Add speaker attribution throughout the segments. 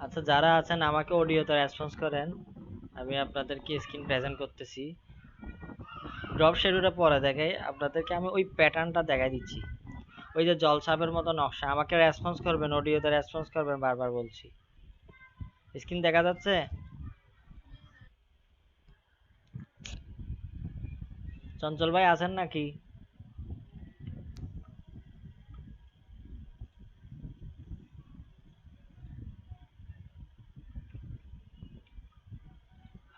Speaker 1: আচ্ছা, যারা আছেন আমাকে অডিওতে রেসপন্স করেন। আমি আপনাদেরকে স্ক্রিন প্রেজেন্ট করতেছি। ড্রপ শেডুটা পরে দেখাই আপনাদেরকে, আমি ওই প্যাটার্নটা দেখাই দিচ্ছি। ওই যে জলছাপের মতো নকশা, আমাকে রেসপন্স করবেন, অডিওতে রেসপন্স করবেন, বারবার বলছি। স্ক্রিন দেখা যাচ্ছে? চঞ্চল ভাই আছেন নাকি?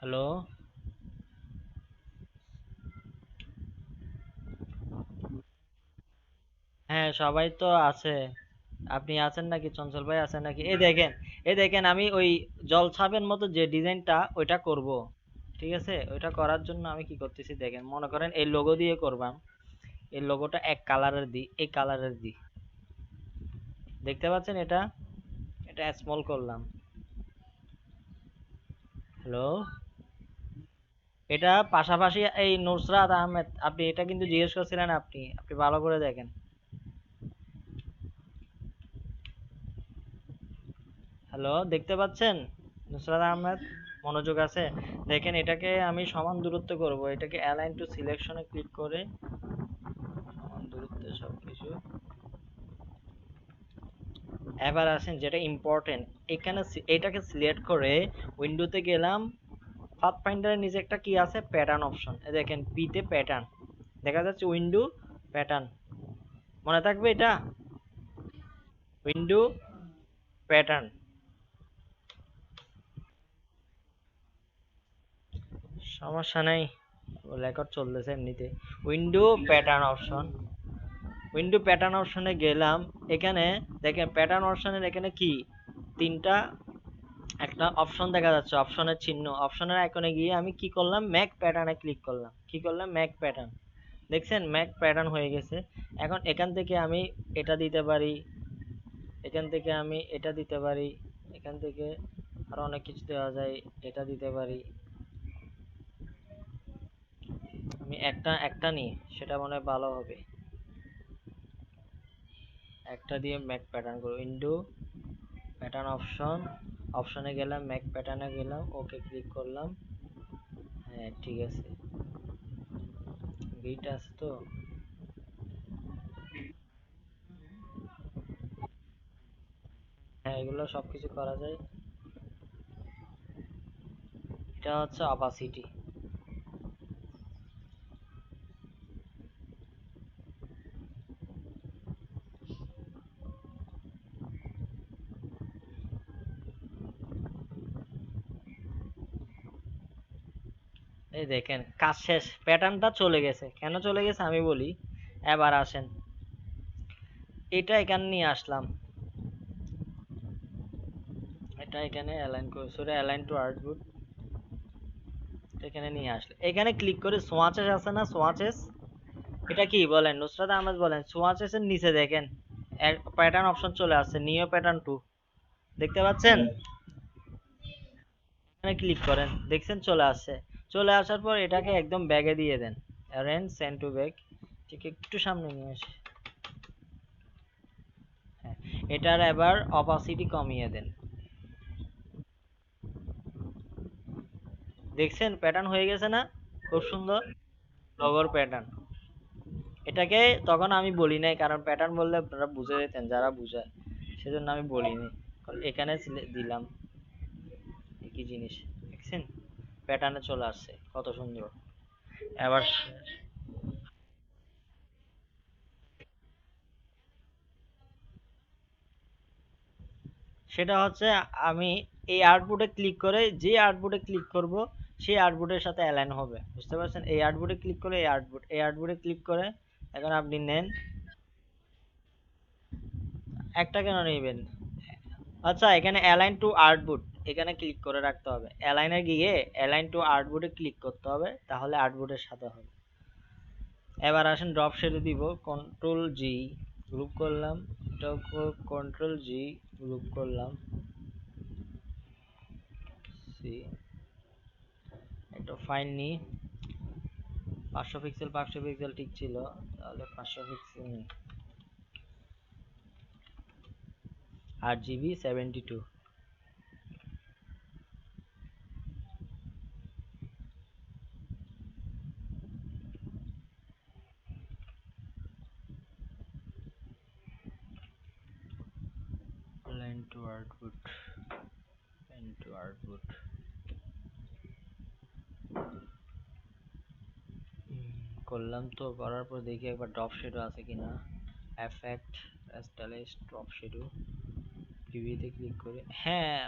Speaker 1: হ্যালো? হ্যাঁ, সবাই তো আছে। আপনি আছেন নাকি? চঞ্চল ভাই আছেন নাকি? এই দেখেন আমি ওই জলছাপের মতো যে ডিজাইনটা ওইটা করব। ঠিক আছে, ওইটা করার জন্য আমি কি করতেছি দেখেন, মনে করেন এই লোগো দিয়ে করবাম। এই লোগোটা এক কালারের দিই, এই কালারের দিই। দেখতে পাচ্ছেন? এটা এটা স্মল করলাম। হ্যালো? এটা পাশাপাশি এই নুসরাত আহমেদ, আপনি এটা কিন্তু জিজ্ঞেস করছিলেন, আপনি আপনি ভালো করে দেখেন। হ্যালো, দেখতে পাচ্ছেন? নুসরাত আহমেদ, মনোযোগ আছে? দেখেন, এটাকে আমি সমান দূরত্ব করব। এটাকে অ্যালাইন টু সিলেকশনে ক্লিক করে সমান দূরত্বে সবকিছু। এবার আসেন যেটা ইম্পর্টেন্ট, এখানে এটাকে সিলেক্ট করে উইন্ডোতে গেলাম। পাথ ফাইন্ডারের নিচে একটা কি আছে, প্যাটার্ন অপশন। দেখেন পিতে প্যাটার্ন দেখা যাচ্ছে, উইন্ডো প্যাটার্ন। মনে থাকবে এটা, উইন্ডো প্যাটার্ন। সমস্যা নাই, রেকর্ড চলতেছে এমনিতে। Window pattern option, window pattern অপশনে গেলাম। এখানে দেখেন প্যাটার্ন অপশনের এখানে কি তিনটা একটা অপশন দেখা যাচ্ছে, অপশনের চিহ্ন। অপশনের আইকনে গিয়ে আমি কি করলাম, ম্যাক প্যাটার্নে ক্লিক করলাম। কি করলাম, ম্যাক প্যাটার্ন। দেখছেন ম্যাক প্যাটার্ন হয়ে গেছে। এখন এখান থেকে আমি এটা দিতে পারি, এখান থেকে আমি এটা দিতে পারি, এখান থেকে আরো অনেক কিছু দেওয়া যায়, এটা দিতে পারি। আমি একটা একটা নিই, সেটা মনে হয় ভালো হবে। একটা দিয়ে ম্যাক প্যাটার্ন করব। উইন্ডো প্যাটার্ন অপশন, অপশনে গেলাম, ম্যাক প্যাটার্নে গেলাম, ওকে ক্লিক করলাম। হ্যাঁ ঠিক আছে, গিট আছে তো। হ্যাঁ, এগুলো সবকিছু করা যায়। এটা হচ্ছে অপাসিটি। এই দেখেন কাজ শেষ, প্যাটার্নটা চলে গেছে। কেন চলে গেছে আমি বলি। এবার আসেন, এটা এখানে নিয়ে আসলাম, এটা এখানে অ্যালাইন করে, সরি অ্যালাইন টু আর্টবোর্ড, এখানে নিয়ে আসলে এখানে ক্লিক করে সোয়াচেস আছে না, সোয়াচেস। এটা কি বলেন নুসরাত আহমেদ, বলেন। সোয়াচেস এর নিচে দেখেন প্যাটার্ন অপশন চলে আসছে, নিও প্যাটার্ন 2। দেখতে পাচ্ছেন? এখানে ক্লিক করেন, দেখছেন চলে আসছে। চলে আসার পর এটাকে একদম ব্যাগে দিয়ে দেন, অ্যারেঞ্জ সেন্ড টু ব্যাগ। ঠিক একটু সামনে নিয়ে আসে। হ্যাঁ, এটার এবার অপাসিটি কমিয়ে দেন। দেখছেন প্যাটার্ন হয়ে গেছে না, খুব সুন্দর লগোর প্যাটার্ন। এটাকে তখন আমি বলি নাই, কারণ প্যাটার্ন বললে আপনারা বুঝে যেতেন, যারা বুঝায়, সেজন্য আমি বলিনি। এখানে দিলাম একই জিনিস। দেখছেন প্যাটার্নে চলে আসছে, কত সুন্দর। এবার সেটা হচ্ছে, আমি এই আর্টবোর্ডে ক্লিক করে যে আর্টবোর্ডে ক্লিক করব সেই আর্টবোর্ডের সাথে অ্যালাইন হবে, বুঝতে পারছেন? এই আর্টবোর্ডে ক্লিক করে এই আর্টবোর্ড, এই আর্টবোর্ডে ক্লিক করে এখন আপনি নেন। একটা কেন নেবেন? আচ্ছা, এখানে অ্যালাইন টু আর্টবোর্ড, এখানে ক্লিক করে রাখতে হবে। অ্যালাইনে গিয়ে অ্যালাইন টু আর্টবোর্ডে ক্লিক করতে হবে, তাহলে আর্টবোর্ডের সাথে হবে। এবার আসেন ড্রপ শেডে দিব, কন্ট্রোল জি গ্রুপ করলাম, এটাও কন্ট্রোল জি গ্রুপ করলাম, সি একটা ফাইল নিই। 500 পিক্সেল, 500 পিক্সেল ঠিক ছিল, তাহলে 500 পিক্সেল নিই। 8 GB 72। আর্টবুট ইনটু আর্টবুট করলাম তো, করার পর দেখি একবার ড্রপ শ্যাডো আছে কিনা। এফেক্ট স্টাইলিশ ড্রপ শ্যাডো প্রিভিউতে ক্লিক করে, হ্যাঁ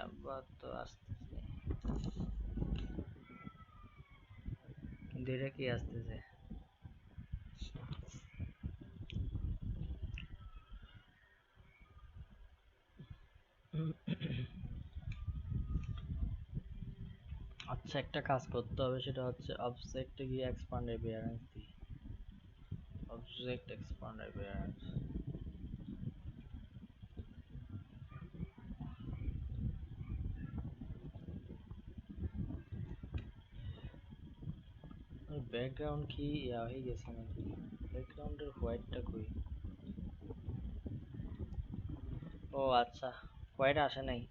Speaker 1: তো আসতেছে, কিন্তু এটা কি আসতেছে? আচ্ছা, একটা কাজ করতে হবে, সেটা হচ্ছে অবজেক্টে গিয়ে এক্সপান্ড অ্যাপিয়ারেন্স দিই। অবজেক্ট এক্সপান্ড অ্যাপিয়ারেন্স, ব্যাকগ্রাউন্ড কি ইয়া হয়ে গেছে নাকি? ব্যাকগ্রাউন্ডের হোয়াইটটা কই? ও আচ্ছা, হোয়াইট আসে নাই।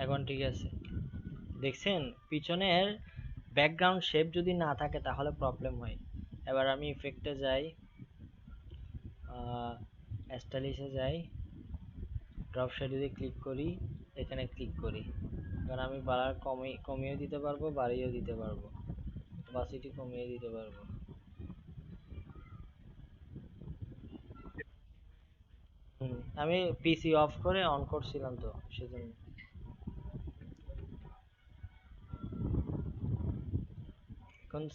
Speaker 1: এখন ঠিক আছে, দেখছেন পিছনের ব্যাকগ্রাউন্ড শেপ যদি না থাকে তাহলে প্রবলেম হয়। এবার আমি ইফেক্টে যাই, স্টাইলিশে যাই, ড্রপ শ্যাডোতে ক্লিক করি, এখানে ক্লিক করি। কারণ আমি বাড়ার কমিয়ে দিতে পারবো, বাড়িয়েও দিতে পারবো, অপাসিটি কমিয়ে দিতে পারবো। আমি পিসি অফ করে অন করছিলাম তো সেজন্য। এখন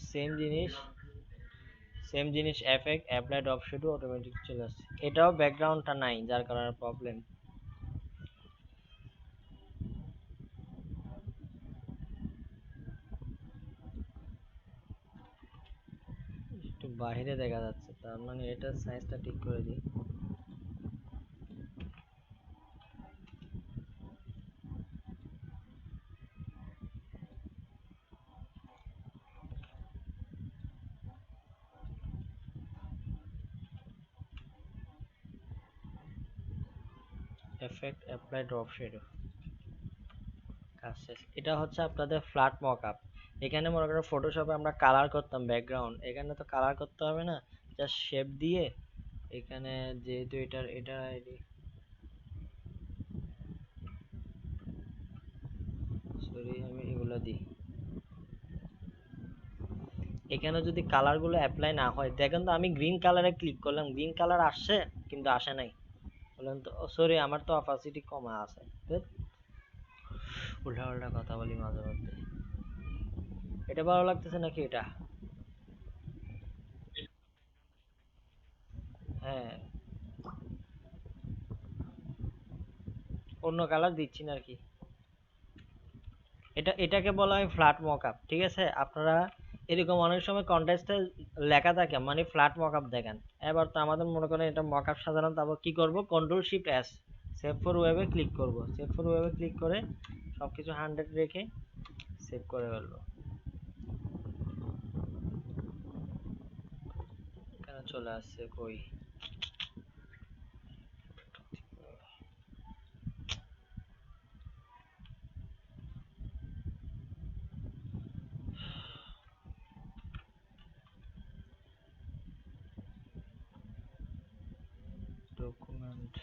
Speaker 1: সেম জিনিস effect apply drop shadow automatic চলে আসছে। এটাও ব্যাকগ্রাউন্ডটা নাই, যার কারণে প্রবলেম। একটু বাইরে দেখা যাচ্ছে, তার মানে এটার সাইজটা ঠিক করে দিই। এফেক্ট অ্যাপ্লাই ড্রপ শ্যাডো, কাজ শেষ। এটা হচ্ছে আপনাদের ফ্ল্যাট মকআপ। এখানে মনে করেন ফটোশপে আমরা কালার করতাম ব্যাকগ্রাউন্ড, এখানে তো কালার করতে হবে না, জাস্ট শেপ দিয়ে এখানে, যেহেতু এটা সরি আমি এগুলো দিই। এখানে যদি কালারগুলো অ্যাপ্লাই না হয়, দেখেন তো আমি গ্রিন কালারে ক্লিক করলাম, গ্রিন কালার আসছে কিন্তু আসে নাই। বললেন তো সরি, আমার তো অপাসিটি কমা আছে। উল্টা উল্টা কথা বলি মাঝে মধ্যে। এটা ভালো লাগতেছে নাকি এটা? হ্যাঁ, অন্য কালার দিচ্ছি না আর কি। এটাকে বলা হয় ফ্ল্যাট মকআপ, ঠিক আছে? আপনারা এরকম অনেক সময় কন্টেস্টে লেখা থাকে মানে ফ্ল্যাট মকআপ দেখেন। এবার তো আমাদের মনে করেন এটা মকআপ সাধারণ, তারপর কি করব, control shift S, save for ওয়েবে ক্লিক করব। সেভ ফর ওয়েবে ক্লিক করে সবকিছু 100 রেখে সেভ করে ফেলবো। এখানে চলে আসছে কই? ডকুমেন্ট,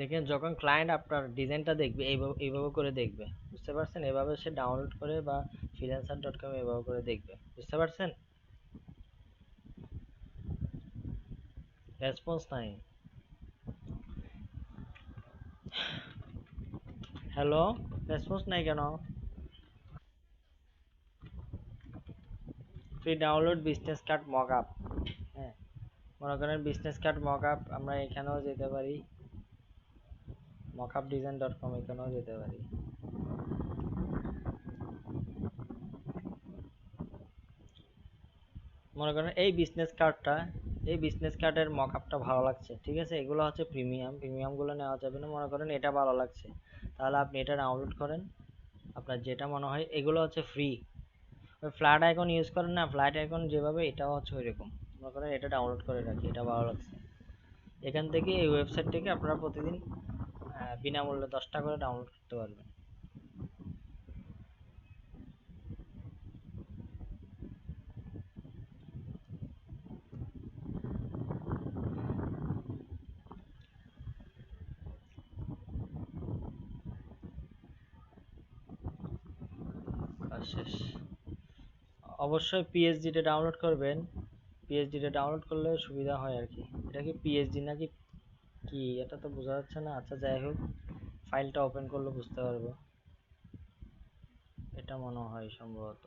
Speaker 1: দেখেন যখন ক্লায়েন্ট আপনার ডিজাইনটা দেখবে এইভাবে এইভাবে করে দেখবে, বুঝতে পারছেন? এভাবে সে ডাউনলোড করে বা freelancer.com এভাবে করে দেখবে, বুঝতে পারছেন? রেসপন্স নাই। হ্যালো, রেসপন্স নাই কেন? Free download business card mockup. হ্যাঁ, মনে করেন বিজনেস কার্ড মকআপ, আমরা এখানেও যেতে পারি, mockupdesign.com এখানেও যেতে পারি। মনে করেন এই বিজনেস কার্ডটা, এই বিজনেস কার্ডের মকআপটা ভালো লাগছে, ঠিক আছে, এগুলো হচ্ছে প্রিমিয়ামগুলো নেওয়া যাবে না। মনে করেন এটা ভালো লাগছে, তাহলে আপনি এটা ডাউনলোড করেন, আপনার যেটা মনে হয়। এগুলো হচ্ছে ফ্রি। ওই ফ্ল্যাট আইকন ইউজ করেন না, ফ্ল্যাট আইকন যেভাবে, এটাও হচ্ছে ওইরকম। মনে করেন এটা ডাউনলোড করে রাখি, এটা ভালো লাগছে। এখান থেকে, এই ওয়েবসাইট থেকে আপনারা প্রতিদিন বিনামূল্যে 10টা করে ডাউনলোড করতে পারবেন। কাজ শেষ। অবশ্যই পিএইচডিটা ডাউনলোড করবেন। পিএইচডিটা ডাউনলোড করলে সুবিধা হয় আর কি। এটা কি পিএইচডি নাকি কি এটা তো বোঝা যাচ্ছে না। আচ্ছা যাই হোক, ফাইলটা ওপেন করলে বুঝতে পারবো। এটা মনে হয় সম্ভবত।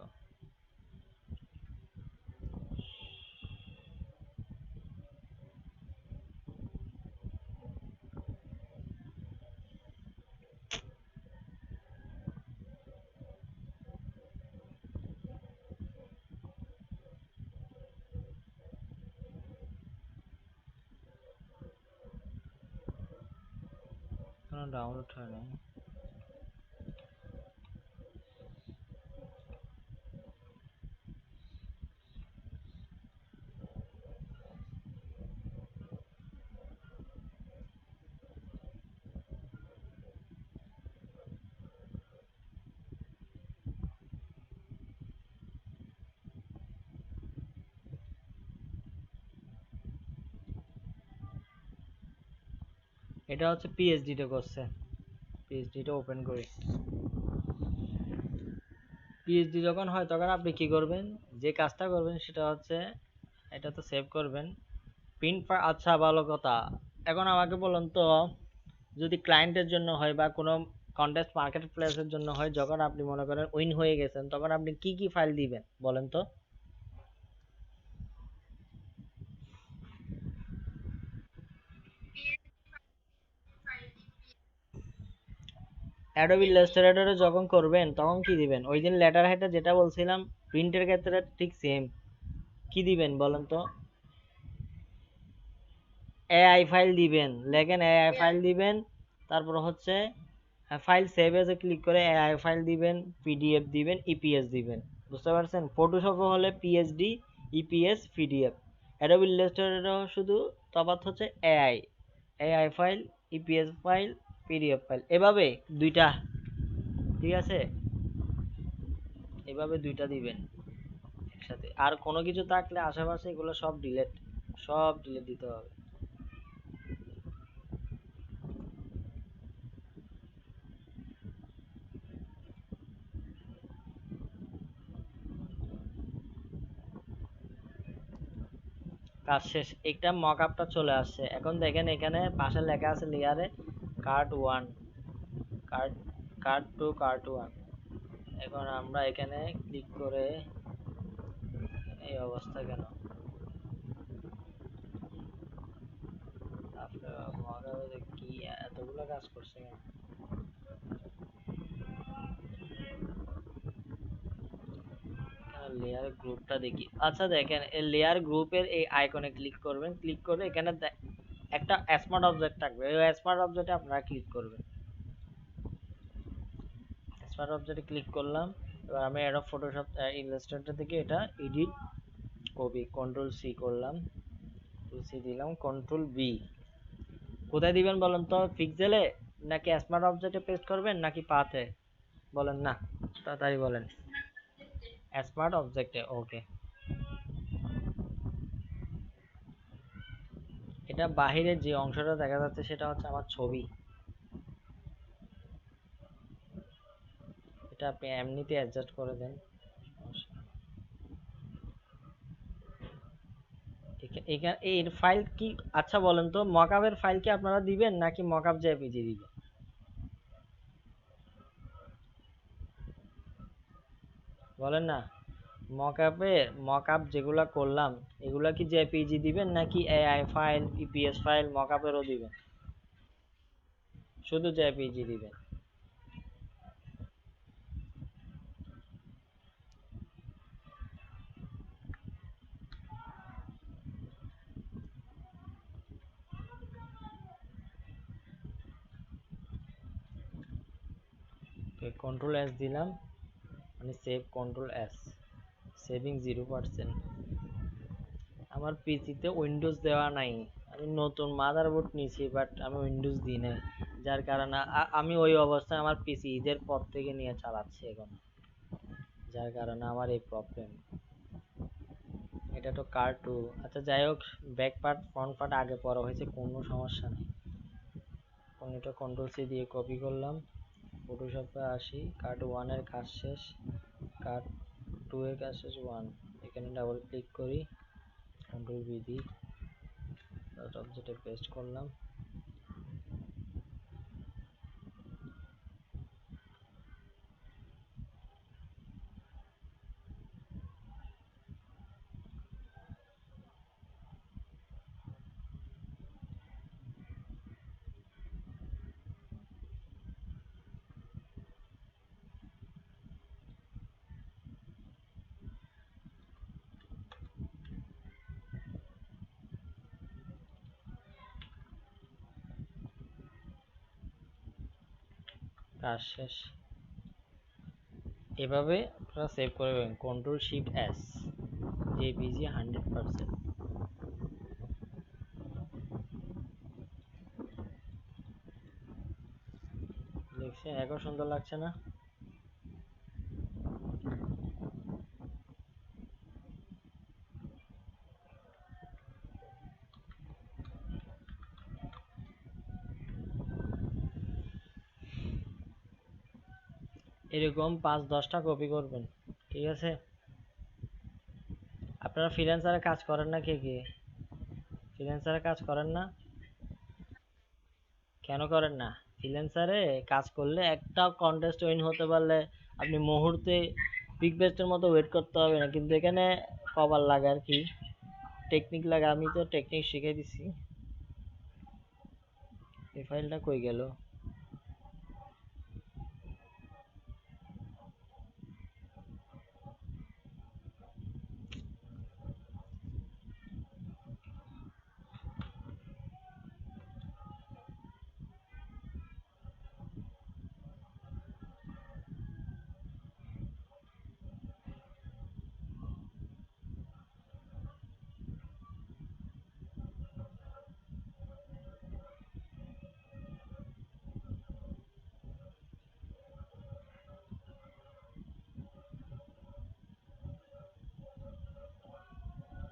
Speaker 1: এখনো ডাউনলোড হয়নি। এটা হচ্ছে পিএইচডিটা করছে। পিএইচডিটা ওপেন করি। পিএইচডি যখন হয় তখন আপনি কি করবেন, যে কাজটা করবেন সেটা হচ্ছে এটা তো সেভ করবেন। আচ্ছা ভালো কথা। এখন আমাকে বলুন তো, যদি ক্লায়েন্টের জন্য হয় বা কোনো কন্টেস্ট মার্কেট প্লেসের জন্য হয়, যখন আপনি মনে করেন উইন হয়ে গেছেন, তখন আপনি কি কি ফাইল দিবেন বলেন তো? অ্যাডোবি ইলাস্ট্রেটরে যখন করবেন তখন কি দিবেন? ওই দিন লেটার হেডে যেটা বলছিলাম প্রিন্টের ক্ষেত্রে ঠিক সেম। কি দিবেন বলেন তো? এআই ফাইল দিবেন, লেখেন এআই ফাইল দিবেন। তারপর হচ্ছে ফাইল সেভ এসে ক্লিক করে এআই ফাইল দিবেন, পিডিএফ দিবেন, ইপিএস দিবেন। বুঝতে পারছেন? ফটোশপ হলে PSD, EPS, PDF. Adobe Illustrator শুধু তফাৎ হচ্ছে AI, AI file, EPS file, PDF file, এভাবে দুইটা, ঠিক আছে? এভাবে দুইটা দিবেন একসাথে। আর কোনো কিছু থাকলে আশেপাশে এগুলো সব ডিলেট দিতে হবে। কাজ শেষ। একটা মকআপটা চলে আসছে। এখন দেখেন এখানে পাশে লেখা আছে লেয়ারে কার্ট 1, কার্ট কার্ট 2, কার্ট 1। এখন আমরা এখানে ক্লিক করে, এই অবস্থা কেন? আপনার মকআপে কি এতগুলো কাজ করছে কেন? লেয়ার গ্রুপটা দেখি। আচ্ছা দেখেন, এই লেয়ার গ্রুপের এই আইকনে ক্লিক করবেন। ক্লিক করে এখানে একটা স্মার্ট অবজেক্ট থাকবে, ওই স্মার্ট অবজেক্টে আপনারা ক্লিক করবেন। স্মার্ট অবজেক্টে ক্লিক করলাম। এবার আমি অ্যাডোব ফটোশপ ইলাস্ট্রেটর থেকে এটা এডিট কপি, কন্ট্রোল সি করলাম, সি দিলাম, কন্ট্রোল বি। কোথায় দিবেন বলেন তো? পিক্সেলে নাকি স্মার্ট অবজেক্টে পেস্ট করবেন নাকি পাথে? বলেন না, তাড়াতাড়ি বলেন। স্মার্ট অবজেক্টে, ওকে। এটা বাহিরের যে অংশটা দেখা যাচ্ছে সেটা হচ্ছে আমার ছবি। এটা আপনি এমনিতে অ্যাডজাস্ট করে দেন। এর ফাইল কি? আচ্ছা বলেন তো, মকআপের ফাইল কি আপনারা দিবেন নাকি মকআপ জেপিজি দিবেন? বলেন না। মকআপ যেগুলা করলাম এগুলা কি জেপিজি দিবেন নাকি এআই ফাইল, ইপিএস ফাইল মকআপেরও দিবেন? শুধু জেপিজি দিবেন। কন্ট্রোল এস দিলাম, মানে সেভ কন্ট্রোল এস, সেভিং 0%। আমার পিসিতে উইন্ডোজ দেওয়া নাই, আমি নতুন মাদারবোর্ড নিয়েছি বাট আমি উইন্ডোজ দিই নাই, যার কারণে আমি ওই অবস্থায় আমার পিসি ঈদের পর থেকে নিয়ে চালাচ্ছি এখন, যার কারণে আমার এই প্রবলেম। এটা তো কার টু, আচ্ছা যাই হোক, ব্যাক পার্ট ফ্রন্ট পার্ট আগে পরে হয়েছে, কোনো সমস্যা নেই। এখন এটা কন্ট্রোল সি দিয়ে কপি করলাম, ফটোশপে আসি, কার্ড 1 এর কাজ শেষ, কার্ড 2 এর কাজ শেষ, 1 এখানে ডাবল ক্লিক করি, কন্ট্রোল ভি দিই, ডট অবজেক্টে পেস্ট করলাম। কাজ শেষ। এভাবে আপনারা সেভ করবেন, কন্ট্রোল শিফট এস, জেপিজি 100%। দেখছেন এখন সুন্দর লাগছে না? এরকম 5-10টা কপি করবেন, ঠিক আছে? আপনারা ফ্রিল্যান্সারে কাজ করেন না? কে কে ফ্রিল্যান্সারে কাজ করেন না? কেন করেন না? ফ্রিল্যান্সারে কাজ করলে একটা কন্টেস্ট উইন হতে পারলে আপনি মুহূর্তে বিগ বেস্টের মতো ওয়েট করতে হবে না, কিন্তু এখানে কভার লাগে আর কি, টেকনিক লাগে। আমি তো টেকনিক শিখে দিছি। এই ফাইলটা কই গেল?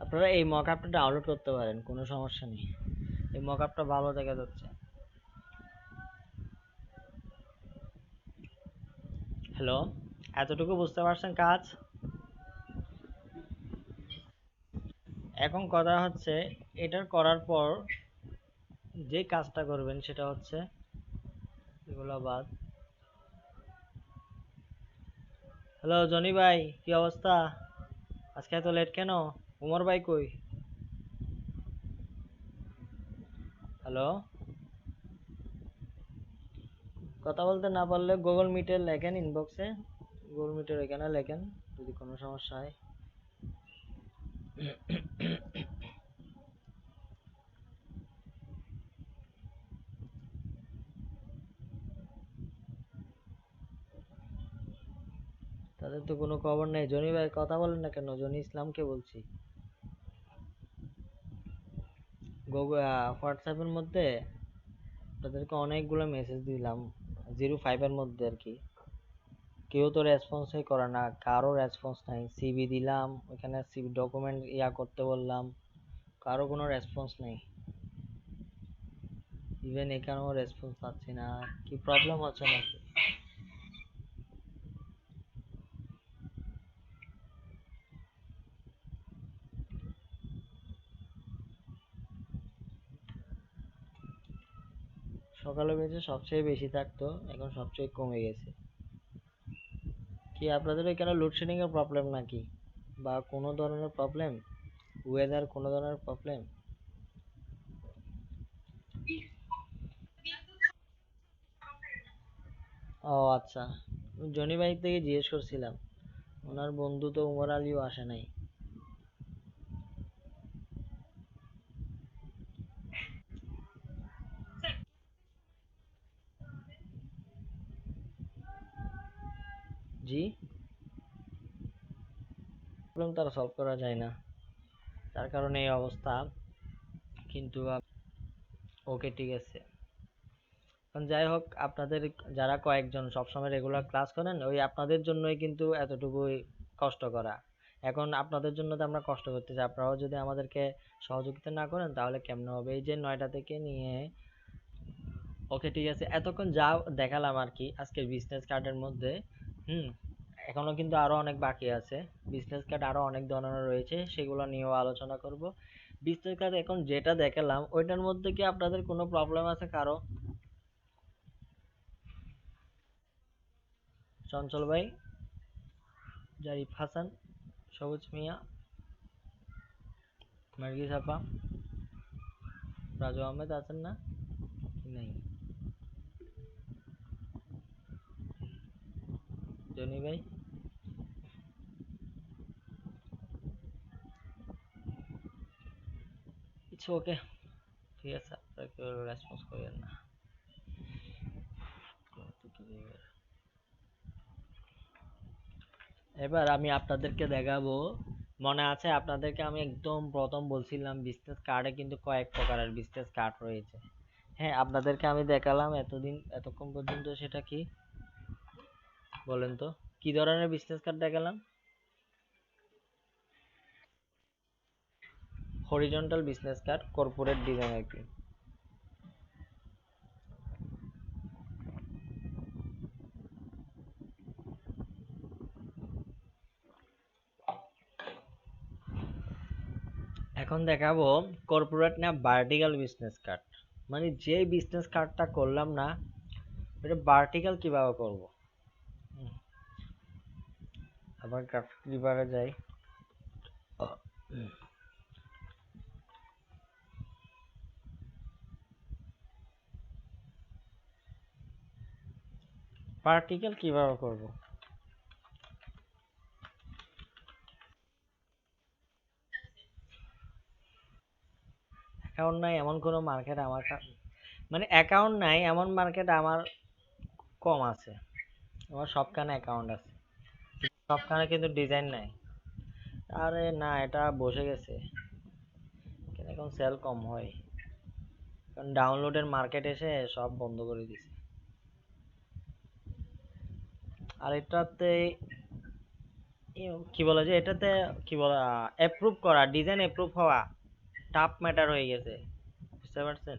Speaker 1: আপনারা এই মকআপটা ডাউনলোড করতে পারেন, কোনো সমস্যা নেই। এই মকআপটা ভালো দেখা যাচ্ছে। হ্যালো, এতটুকু বুঝতে পারছেন কাজ? এখন কথা হচ্ছে, এটার করার পর যে কাজটা করবেন সেটা হচ্ছে, এগুলো বাদ। হ্যালো জনি ভাই, কি অবস্থা? আজকে এত লেট কেন? উমর ভাই কই? হ্যালো, কথা বলতে না পারলে গুগল মিটে লেখেন, ইনবক্সে গুগল মিটের এখানে লেখেন যদি কোনো সমস্যা হয়। তাদের তো কোনো খবর নেই। জনি ভাই কথা বলেন না কেন? জনি ইসলামকে বলছি। গুগল হোয়াটসঅ্যাপের মধ্যে তাদেরকে অনেকগুলো মেসেজ দিলাম, 05 এর মধ্যে আর কি, কেউ তো রেসপন্সই করে না, কারো রেসপন্স নাই। সিভি দিলাম, ওখানে সিভি ডকুমেন্ট করতে বললাম, কারো কোনো রেসপন্স নেই। ইভেন এখানেও রেসপন্স পাচ্ছি না। কি প্রবলেম হচ্ছে নাকি? সকালে বেজে সবচেয়ে বেশি থাকতো, এখন সবচেয়ে কমে গেছে। কি আপনাদের এখানে লোডশেডিং এর প্রবলেম নাকি, বা কোনো ধরনের প্রবলেম, ওয়েদার কোনো ধরনের প্রবলেম? ও আচ্ছা, জনি ভাই থেকে জিজ্ঞেস করছিলাম, ওনার বন্ধু তো উমর আলীও আসে নাই। জি, প্রবলেম তারা সলভ করা যায় না, তার কারণে এই অবস্থা। কিন্তু ওকে, ঠিক আছে। এখন যাই হোক, আপনাদের যারা কয়েকজন সবসময় রেগুলার ক্লাস করেন, ওই আপনাদের জন্যই কিন্তু এতটুকুই কষ্ট করা। এখন আপনাদের জন্য তো আমরা কষ্ট করতেছি, আপনারাও যদি আমাদেরকে সহযোগিতা না করেন তাহলে কেমনে হবে? এই যে 9টা থেকে নিয়ে, ওকে ঠিক আছে, এতক্ষণ যা দেখালাম আর কি আজকের বিজনেস কার্ডের মধ্যে। হুম, এখনো কিন্তু আরো অনেক বাকি আছে। বিজনেস কার্ড আরো অনেক ধরনের রয়েছে, সেগুলো নিয়েও আলোচনা করব। বিজনেস কার্ড এখন যেটা দেখালাম ওইটার মধ্যে কি আপনাদের কোনো প্রবলেম আছে কারো? চঞ্চল ভাই, জারিফ হাসান, সবুজ মিয়া, নার্গিস আপা, রাজু আহমেদ আছেন না? নেই। জনি ভাই, ইটস ওকে, ঠিক আছে, আপনারা কেউ রেসপন্স করেন না। এবার আমি আপনাদেরকে দেখাবো, মনে আছে আপনাদেরকে আমি একদম প্রথম বলছিলাম বিজনেস কার্ডে কিন্তু কয়েক প্রকারের বিজনেস কার্ড রয়েছে। হ্যাঁ, আপনাদেরকে আমি দেখালাম এতক্ষণ পর্যন্ত, সেটা কি বলেন তো? কি ধরনের বিজনেস কার্ড দেখালাম? Horizontal business card, corporate design আর কি। এখন দেখাবো কর্পোরেট না ভার্টিক্যাল বিজনেস কার্ড। মানে যে বিজনেস কার্ডটা করলাম না, এটা ভার্টিক্যাল কিভাবে করব? আবার গ্রাফিক ডিজাইনে যাই। ভার্টিক্যাল কিভাবে করব? অ্যাকাউন্ট নাই এমন কোনো মার্কেট আমার মানে অ্যাকাউন্ট নাই এমন মার্কেট আমার কম আছে। আমার সবখানে অ্যাকাউন্ট আছে, সবখানে কিন্তু ডিজাইন নাই। আরে না, এটা বসে গেছে, এখন সেল কম হয়, কারণ ডাউনলোডের মার্কেট এসে সব বন্ধ করে দিছে। আর এটাতে কি বলে যে এটাতে কি বলে, অ্যাপ্রুভ করা, ডিজাইন অ্যাপ্রুভ হওয়া টাফ ম্যাটার হয়ে গেছে, বুঝতে পারছেন?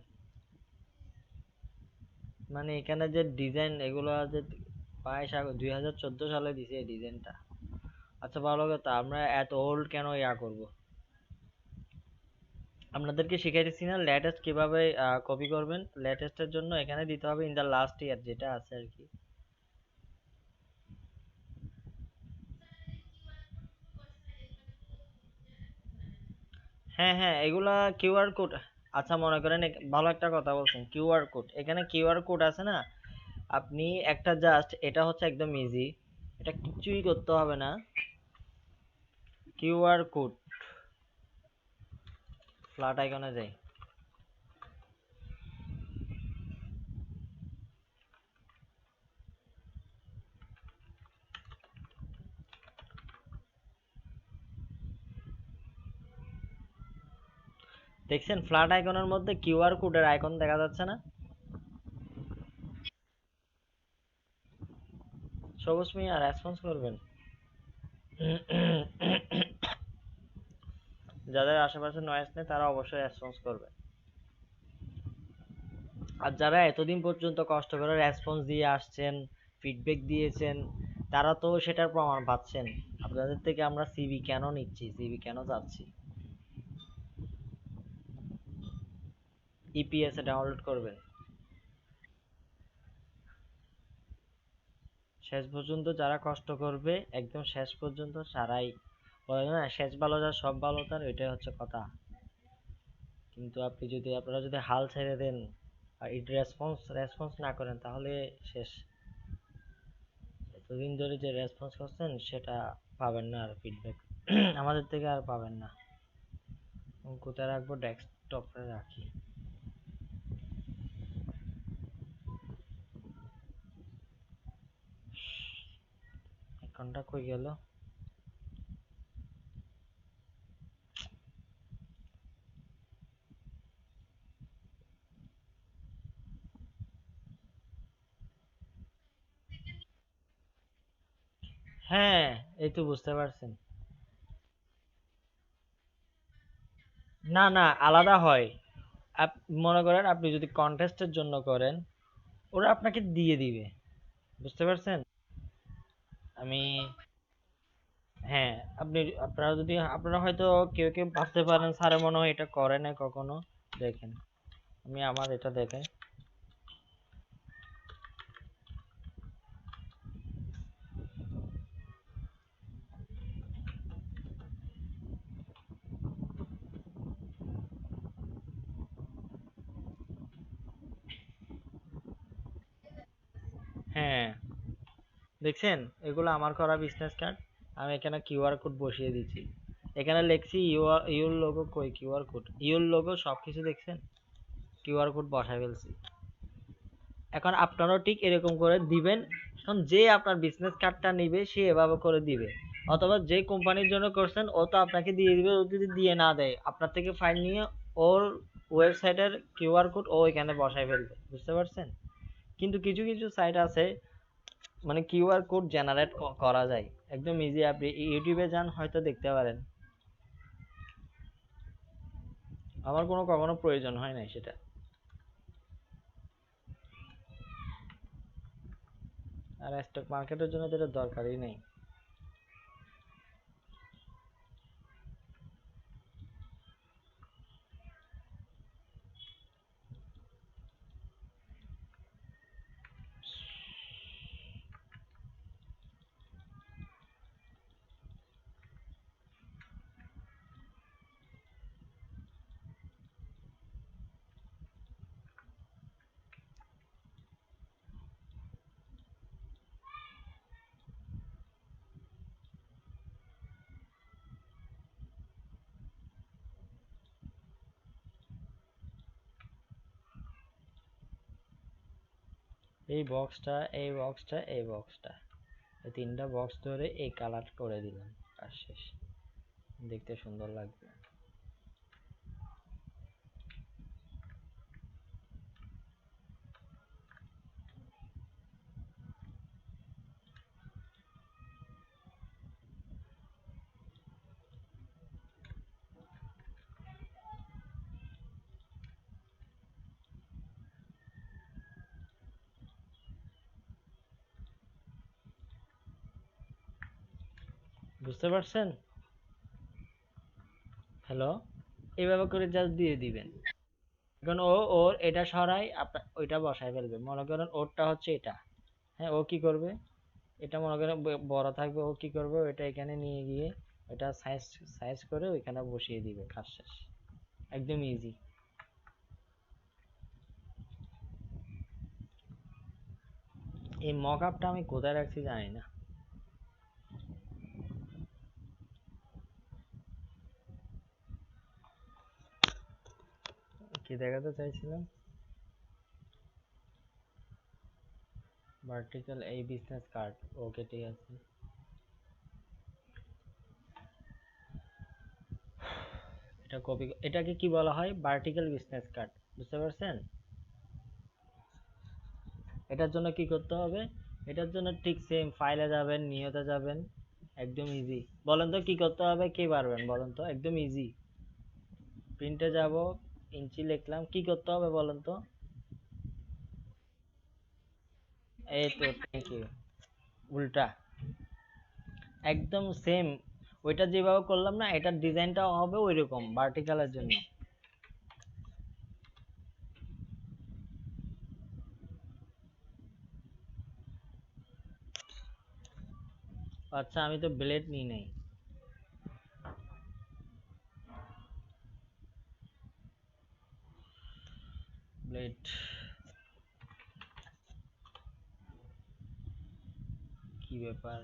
Speaker 1: মানে এখানে যে ডিজাইন এগুলো যে 2014 সালে দিছে এই ডিজাইনটা। আচ্ছা ভালো কথা, আমরা এত ওল্ড কেন ইয়া করব? আপনাদেরকে শিখাইতেছি না লেটেস্ট কিভাবে কপি করবেন? লেটেস্টের জন্য এখানে দিতে হবে ইন দা লাস্ট ইয়ার, যেটা আছে আর কি। হ্যাঁ হ্যাঁ, এগুলা কিউআর কোড। আচ্ছা মনে করেন ভালো একটা কথা বলছেন, কিউআর কোড, এখানে কিউআর কোড আছে না, আপনি একটা জাস্ট, এটা হচ্ছে একদম ইজি, এটা কিছুই করতে হবে না। কিউআর কোড, ফ্ল্যাট আইকনে যাই। দেখছেন ফ্ল্যাট আইকনের মধ্যে কিউআর কোডের আইকন দেখা যাচ্ছে না? সবুজ মিয়া রেসপন্স করবেন। যাদের আশেপাশে নয়েজ নেই তারা অবশ্যই রেসপন্স করবে। আর যারা এতদিন পর্যন্ত কষ্ট করে রেসপন্স দিয়ে আসছেন, ফিডব্যাক দিয়েছেন, তারা তো সেটার প্রমাণ পাচ্ছেন। আপনাদের থেকে আমরা সিভি কেন নিচ্ছি, সিভি কেন চাচ্ছি? ইপিএস এ ডাউনলোড করবেন। শেষ পর্যন্ত যারা কষ্ট করবে, একদম শেষ পর্যন্ত সারাই, বলে না শেষ ভালো যার সব ভালো তার, এটাই হচ্ছে কথা। কিন্তু আপনারা যদি হাল ছেড়ে দেন আর রেসপন্স রেসপন্স না করেন তাহলে শেষ। এতদিন ধরে যে রেসপন্স করছেন সেটা পাবেন না আর ফিডব্যাক আমাদের থেকে আর পাবেন না। কোথায় রাখবো? ডেস্কটপে রাখি। বাটনটা কই গেল? হ্যাঁ, এই তো বুঝতে পারছেন। না না, আলাদা হয়। মনে করেন আপনি যদি কন্টেস্টের জন্য করেন, ওরা আপনাকে দিয়ে দিবে। বুঝতে পারছেন? আমি হ্যাঁ, আপনারা যদি আপনারা হয়তো কেউ কেউ ভাবতে পারেন স্যারে মনে হয় এটা করে না কখনো। দেখেন, আমি আমার এটা দেখাই। হ্যাঁ, দেখছেন, এগুলো আমার করা বিজনেস কার্ড। আমি এখানে কিউআর কোড বসিয়ে দিচ্ছি। এখানে লিখছি ইউর লোগো, কই কিউআর কোড, ইউর লোগো সবকিছু দেখছেন, কিউআর কোড বসায় ফেলছি। এখন আপনারাও ঠিক এরকম করে দিবেন। এখন যে আপনার বিজনেস কার্ডটা নিবে সে এভাবে করে দিবে, অথবা যে কোম্পানির জন্য করছেন ও তো আপনাকে দিয়ে দিবে। ও যদি দিয়ে না দেয়, আপনার থেকে ফাইল নিয়ে ওর ওয়েবসাইটের কিউআর কোড ও এখানে বসায় ফেলবে। বুঝতে পারছেন? কিন্তু কিছু কিছু সাইট আছে মানে কিউআর কোড জেনারেট করা যায় একদম ইজি। আপনি ইউটিউবে যান, হয়তো দেখতে পারেন। আমার কখনো প্রয়োজন হয় নাই সেটা। আর স্টক মার্কেটের জন্য তো এটা দরকারই নেই। এই বক্সটা, এই বক্সটা, এই বক্সটা, এই তিনটা বক্স ধরে এই কালার করে দিলাম, কাজ শেষ। দেখতে সুন্দর লাগবে। বুঝতে পারছেন? হ্যালো, এইভাবে করে জাস্ট দিয়ে দিবেন। এখন ও ওর এটা সরাই আপনার ওইটা বসায় ফেলবে। মনে করেন ওরটা হচ্ছে এটা। হ্যাঁ, ও কি করবে, এটা মনে করেন বড় থাকবে, ও কি করবে, ওইটা এখানে নিয়ে গিয়ে ওইটা সাইজ সাইজ করে ওইখানে বসিয়ে দিবে, কাজ শেষ। একদম ইজি। এই মক আপটা আমি কোথায় রাখছি জানি না। কি দেখাতে চাইছিলাম? ভার্টিক্যাল এই বিজনেস কার্ড। ওকে, ঠিক আছে। এটা কপি, এটাকে কি বলা হয়? Vertical business card. বুঝতে পারছেন? এটার জন্য কি করতে হবে? এটার জন্য ঠিক সেম ফাইলে যাবেন, নিয়তে যাবেন। একদম ইজি। বলেন তো কি করতে হবে, কে পারবেন বলেন তো? একদম ইজি। প্রিন্টে যাব, ইঞ্চি লিখলাম, কি করতে হবে বলেন তো? এই তো, থ্যাংক ইউ। উল্টা, একদম সেম। ওইটা যেভাবে করলাম না, এটার ডিজাইনটাও হবে ওইরকম ভার্টিক্যালের জন্য। আচ্ছা, আমি তো ব্লেড নিই নাই। ব্লেড কি ব্যাপার?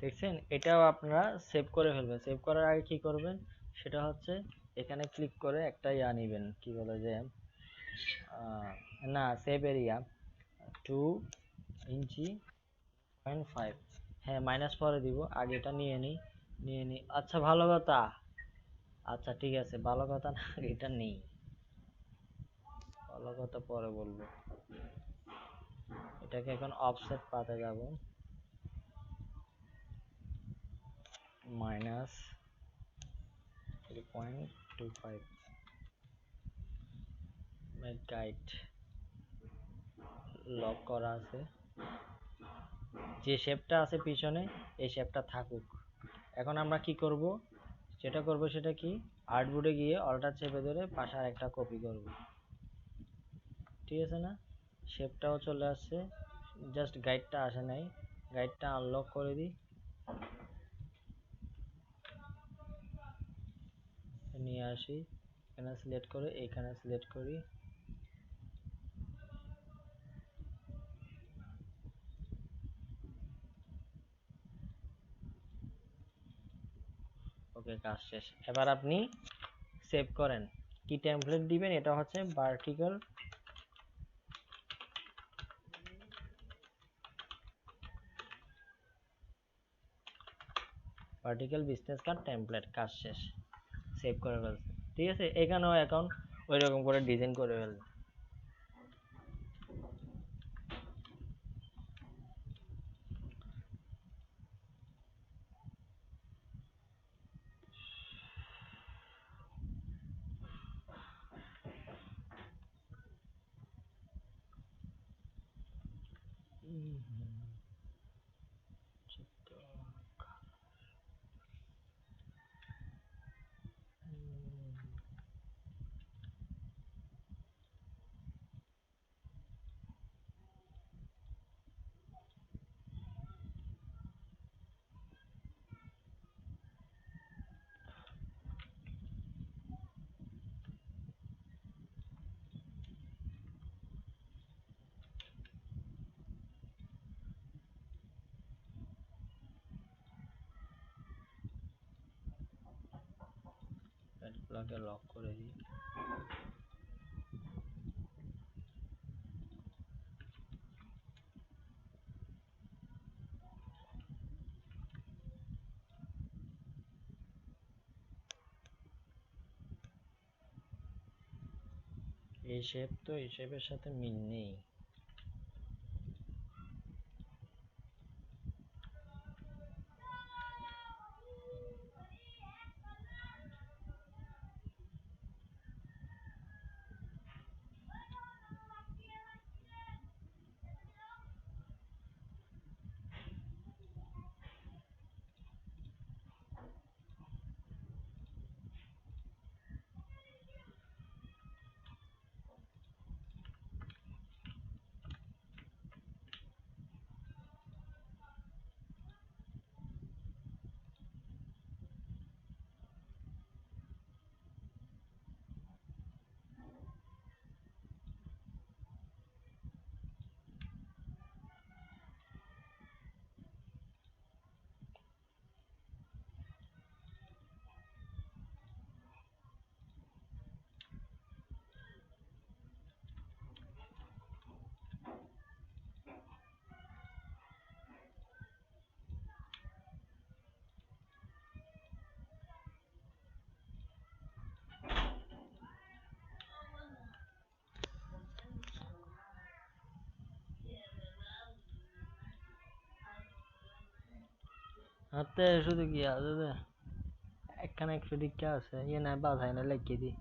Speaker 1: দেখছেন, এটাও আপনারা সেভ করে ফেলবেন। সেভ করার আগে কি করবেন সেটা হচ্ছে এখানে ক্লিক করে একটা ইয়া নেবেন, কি বলে যে না সেভ এরিয়া 2 ইঞ্চি 0.5, হ্যাঁ মাইনাস পরে দিব, আগে এটা নিয়ে নিই। আচ্ছা ভালো কথা, আচ্ছা ঠিক আছে ভালো কথা না, এটা নেই, ভালো কথা পরে বলবো। এটাকে এখন অফসেট পাতে যাব, -3.25 মেক গাইড লক করা আছে, যে শেপটা আছে পিছনে এই শেপটা থাকুক। এখন আমরা কি করব, সেটা কি, আর্টবোর্ডে গিয়ে অল্টার চেপে ধরে পাশে আরেকটা কপি করব, ঠিক আছে না? শেপটাও চলে আসছে, জাস্ট গাইডটা আসে নাই, গাইডটা আনলক করে দিই, নিয়ে আসি, এখানে সিলেক্ট করে এইখানে সিলেক্ট করি, ওকে কাজ শেষ। এবার আপনি সেভ করেন, কি টেমপ্লেট দিবেন, এটা হচ্ছে ভার্টিক্যাল বিজনেস কার্ড টেমপ্লেট, কাজ শেষ, সেভ করে ফেলছে, ঠিক আছে? এখানেও এখন ওই রকম করে ডিজাইন করে ফেলবে। এগুলোকে লক করে দিই, এই শেপ তো এই শেপের সাথে মিল নেই, হাতে শুধু কি আছে, একখানে 100 টিকা আছে, ইয়ে না বাধাই না লাগিয়ে দিই,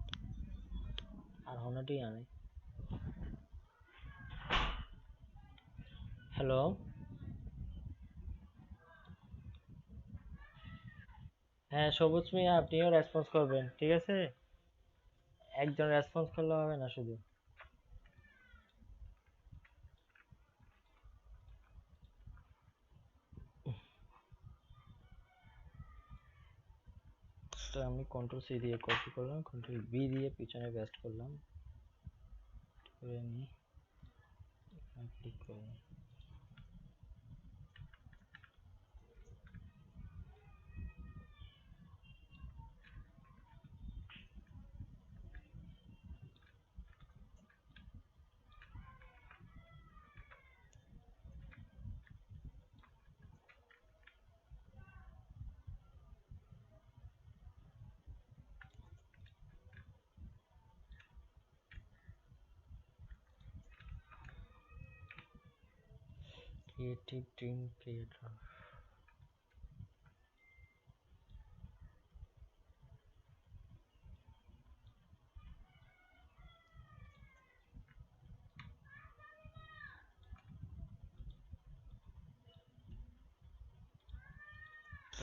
Speaker 1: আর হনাটি আনে। হ্যালো, হ্যাঁ সবুজ মিয়া, আপনিও রেসপন্স করবেন, ঠিক আছে? একজন রেসপন্স করলে হবে না শুধু। তো আমি কন্ট্রোল সি দিয়ে কপি করলাম, কন্ট্রোল বি দিয়ে পিছনে পেস্ট করলাম, করে নিই, এখানে ক্লিক করলাম, ক্রিয়েটিভ টিম ক্রিয়েটর।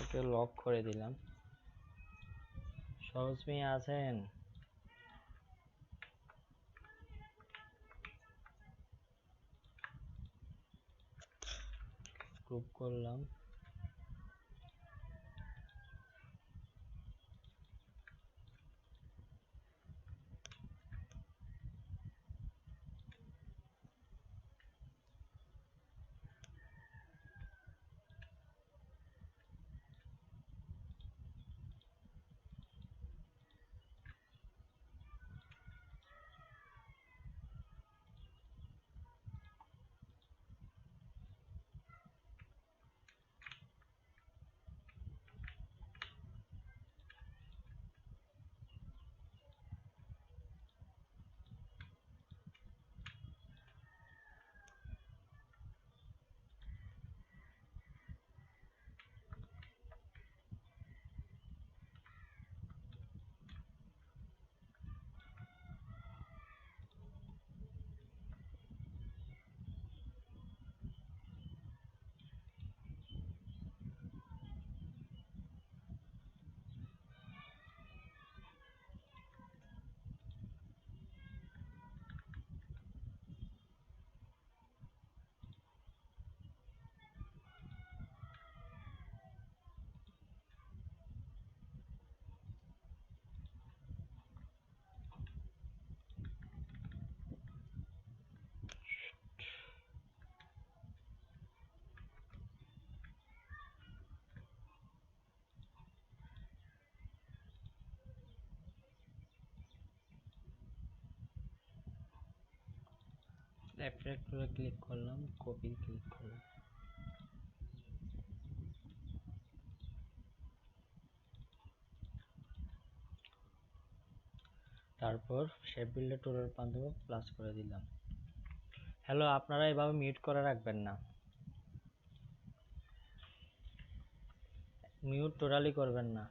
Speaker 1: ওকে লক করে দিলাম। সহজ মিয়া আছেন? গ্রুপ করলাম। অ্যাট্রাক্ট করে ক্লিক করলাম, কপি ক্লিক করলাম। তারপর শেপ বিল্ডার টুলের মাধ্যমে প্লাস করে দিলাম। হ্যালো, আপনারা এভাবে মিউট করে রাখবেন না, মিউট টোটালি করবেন না।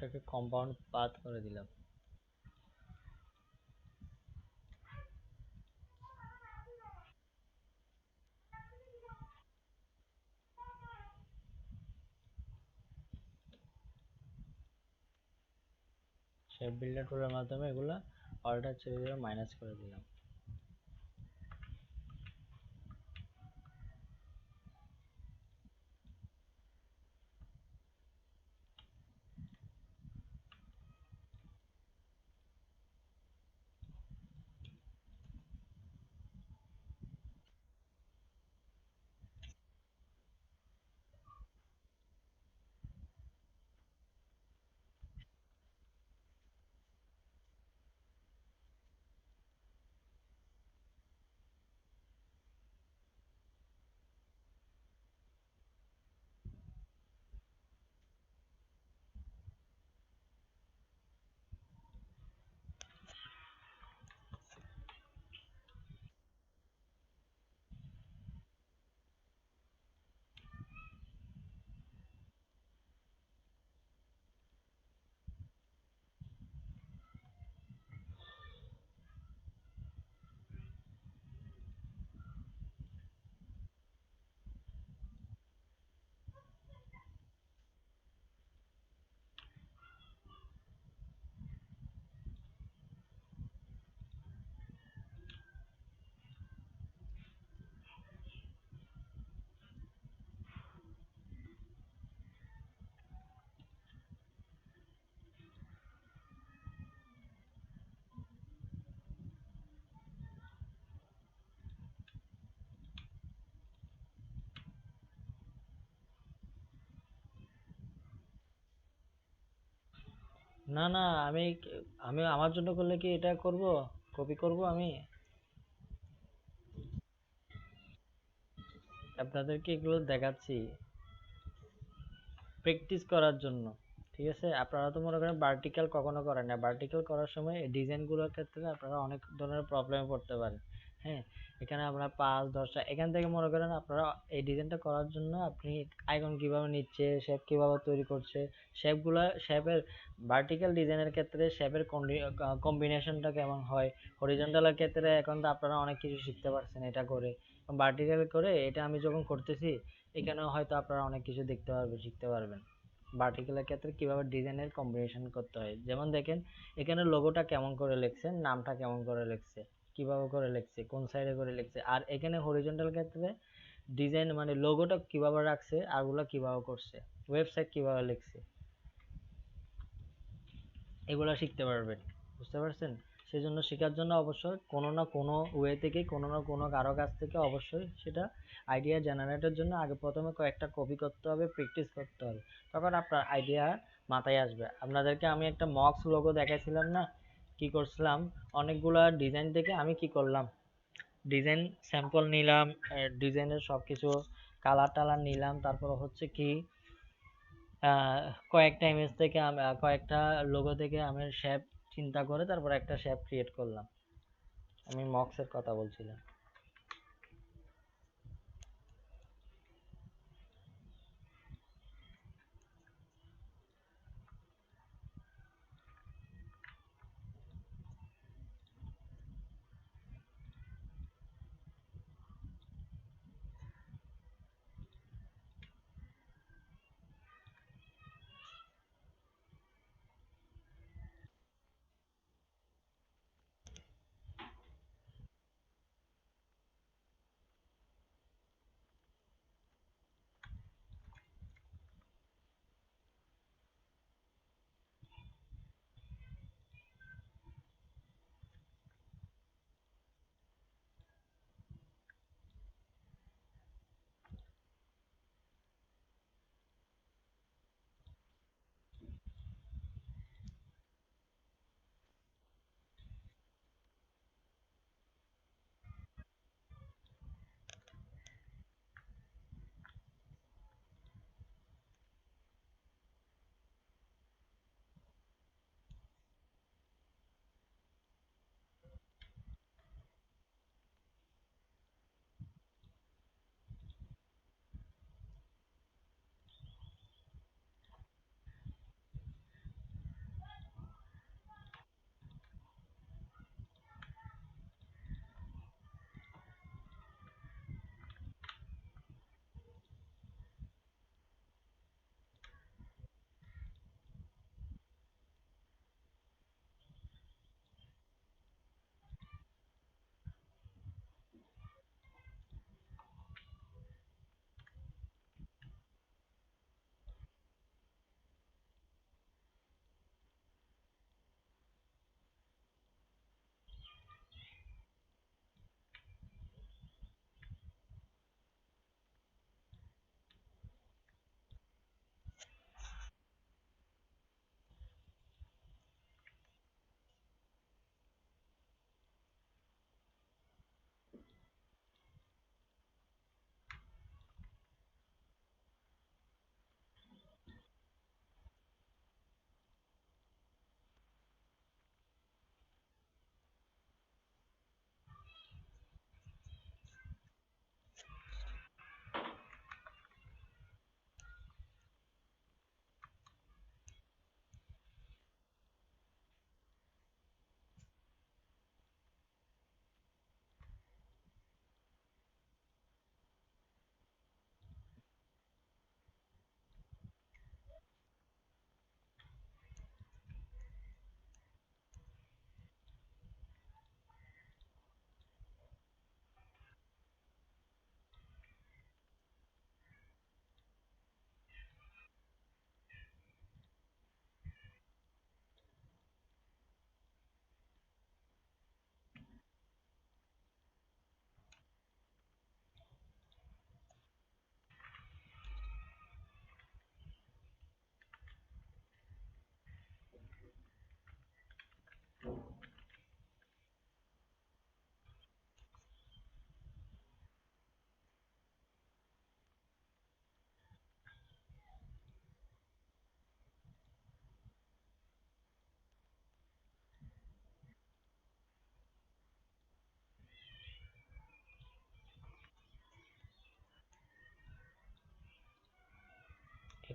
Speaker 1: এটাকে কম্পাউন্ড পাথ করে দিলাম। শেপ বিল্ডার টুলের মাধ্যমে এগুলা অল্টার চেপে দিয়ে মাইনাস করে দিলাম। না না, আমি আমি আমার জন্য করলে কি এটা করব, কপি করব আমি? আপনাদেরকে এগুলো দেখাচ্ছি প্র্যাকটিস করার জন্য। ঠিক আছে, আপনারা তো মনে করেন ভার্টিক্যাল কখনো করেন না, ভার্টিক্যাল করার সময় ডিজাইনগুলোর ক্ষেত্রে আপনারা অনেক ধরনের প্রবলেমে পড়তে পারেন। হ্যাঁ, এখানে আমরা 5 10টা এখান থেকে মনে করেন আপনারা এই ডিজাইনটা করার জন্য আপনি আইকন কিভাবে নিচ্ছে, শেপ কিভাবে তৈরি করছে, শেপের ভার্টিক্যাল ডিজাইনের ক্ষেত্রে শেপের কম্বিনেশনটা কেমন হয়, হরিজন্টালের ক্ষেত্রে এখন তো আপনারা অনেক কিছু শিখতে পারছেন এটা করে। ভার্টিক্যাল করে এটা আমি যখন করতেছি, এখানেও হয়তো আপনারা অনেক কিছু দেখতে পারবেন, শিখতে পারবেন ভার্টিক্যালের ক্ষেত্রে কিভাবে ডিজাইনের কম্বিনেশন করতে হয়। যেমন দেখেন এখানে লোগোটা কেমন করে লিখছে, নামটা কেমন করে লিখছে, কিভাবে করে লিখছে, কোন সাইডে করে লিখছে, আর এখানে হরিজন্টাল ক্ষেত্রে ডিজাইন মানে লোগোটা কিভাবে রাখছে আর ওগুলো কিভাবে করছে, ওয়েবসাইট কিভাবে লিখছে, এগুলো শিখতে পারবেন। বুঝতে পারছেন? সেজন্য শেখার জন্য অবশ্যই কোনো না কোনো ওয়ে থেকে, কোনো না কোনো কারো কাছ থেকে অবশ্যই সেটা আইডিয়া জেনারেটের জন্য আগে প্রথমে কয়েকটা কপি করতে হবে, প্র্যাকটিস করতে হবে, তখন আপনার আইডিয়া মাথায় আসবে। আপনাদেরকে আমি একটা মক্স লোগো দেখাইছিলাম না, কি করছিলাম, অনেকগুলা ডিজাইন থেকে আমি কি করলাম, ডিজাইন স্যাম্পল নিলাম, ডিজাইনের সব কিছু কালার টালার নিলাম, তারপর হচ্ছে কি কয়েকটা ইমেজ থেকে কয়েকটা লোগো থেকে আমি শেপ চিন্তা করে তারপর একটা শেপ ক্রিয়েট করলাম। আমি মক্সের কথা বলছিলাম।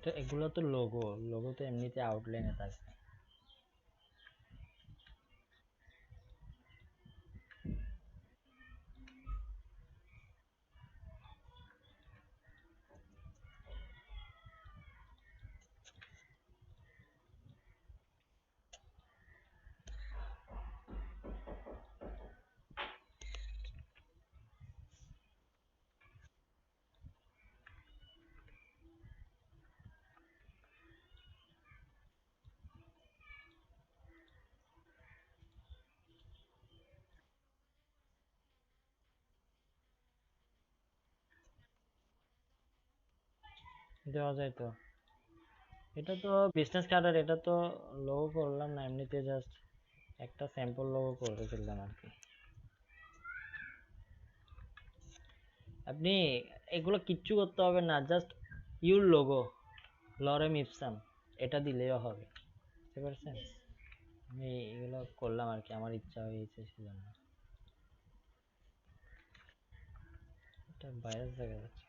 Speaker 1: এটা এগুলো তো লোগো, লোগো তো এমনিতে আউটলাইনে থাকে। দেওয়া যায় তো। এটা তো বিজনেস কার্ডের, এটা তো লোগো করলাম না, এমনিতে জাস্ট একটা স্যাম্পল লোগো করে ফেললাম আর কি। আপনি এগুলো কিচ্ছু করতে হবে না, just your logo lorem ipsum এটা দিলেও হবে, বুঝতে পারছেন? আমি এগুলো করলাম আর কি, আমার ইচ্ছা হয়েছে সেজন্য। এটা ভাইরাস দেখা যাচ্ছে।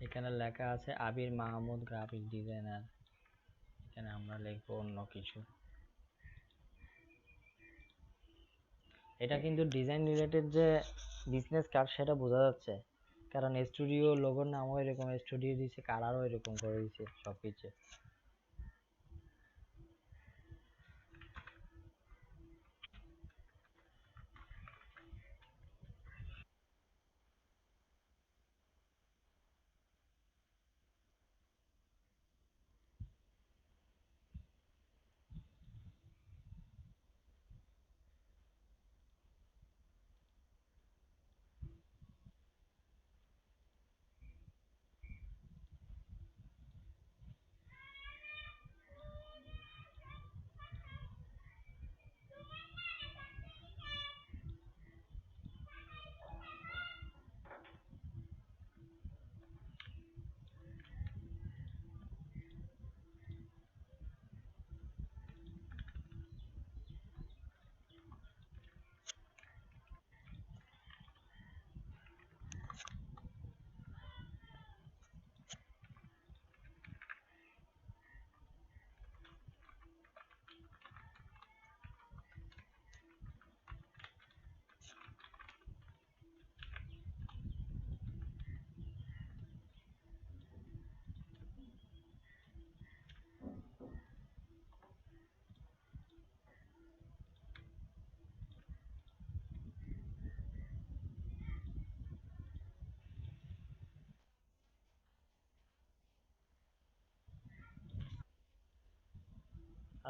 Speaker 1: এখানে লেখা আছে আবির মাহমুদ গ্রাফিক ডিজাইনার, এখানে আমরা লিখবো অন্য কিছু। এটা কিন্তু ডিজাইন রিলেটেড যে বিজনেস কার্ড সেটা বোঝা যাচ্ছে, কারণ স্টুডিও লোগোর নামও এরকম, স্টুডিও দিছে, কালারও এরকম করে দিছে সবকিছু।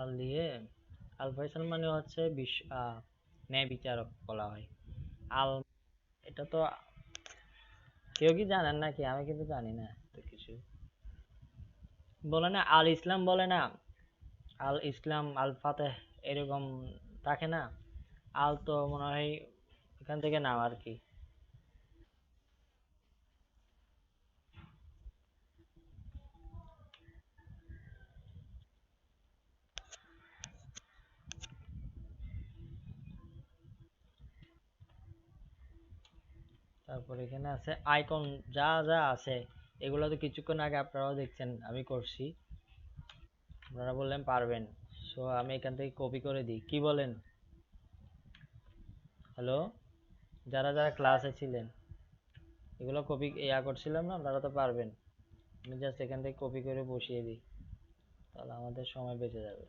Speaker 1: আল দিয়ে, আল ফয়সাল মানে হচ্ছে ন্যায় বিচারক বলা হয়। আল, এটা তো কেউ কি জানেন নাকি? আমি কিন্তু জানি না তো কিছু। বলে না আল ইসলাম, বলে না আল ইসলাম, আল ফাতেহ, এরকম থাকে না? আল তো মনে হয় এখান থেকে নাম আর কি। তারপর এখানে আছে আইকন, যা যা আছে এগুলো তো কিছুক্ষণ আগে আপনারাও দেখছেন আমি করছি, আপনারা বললেন পারবেন। সো আমি এখান থেকে কপি করে দিই, কি বলেন? হ্যালো, যারা যারা ক্লাসে ছিলেন, এগুলো কপি করছিলাম না, আপনারা তো পারবেন। আমি জাস্ট এখান থেকে কপি করে বসিয়ে দিই, তাহলে আমাদের সময় বেঁচে যাবে।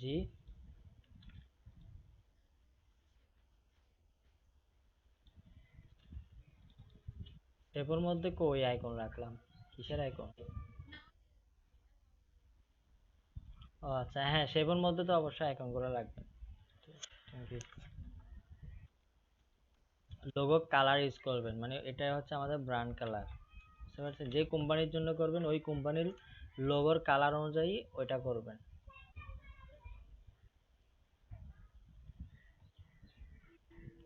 Speaker 1: জি, শেপের মধ্যে কই আইকন রাখলাম? কিসের আইকন? ও আচ্ছা, হ্যাঁ শেপের মধ্যে তো অবশ্যই আইকন গুলো লাগবে। লোগো কালার ইউজ করবেন, মানে এটা হচ্ছে আমাদের ব্র্যান্ড কালার, বুঝতে পারছেন? যে কোম্পানির জন্য করবেন ওই কোম্পানির লোগোর কালার অনুযায়ী ওইটা করবেন।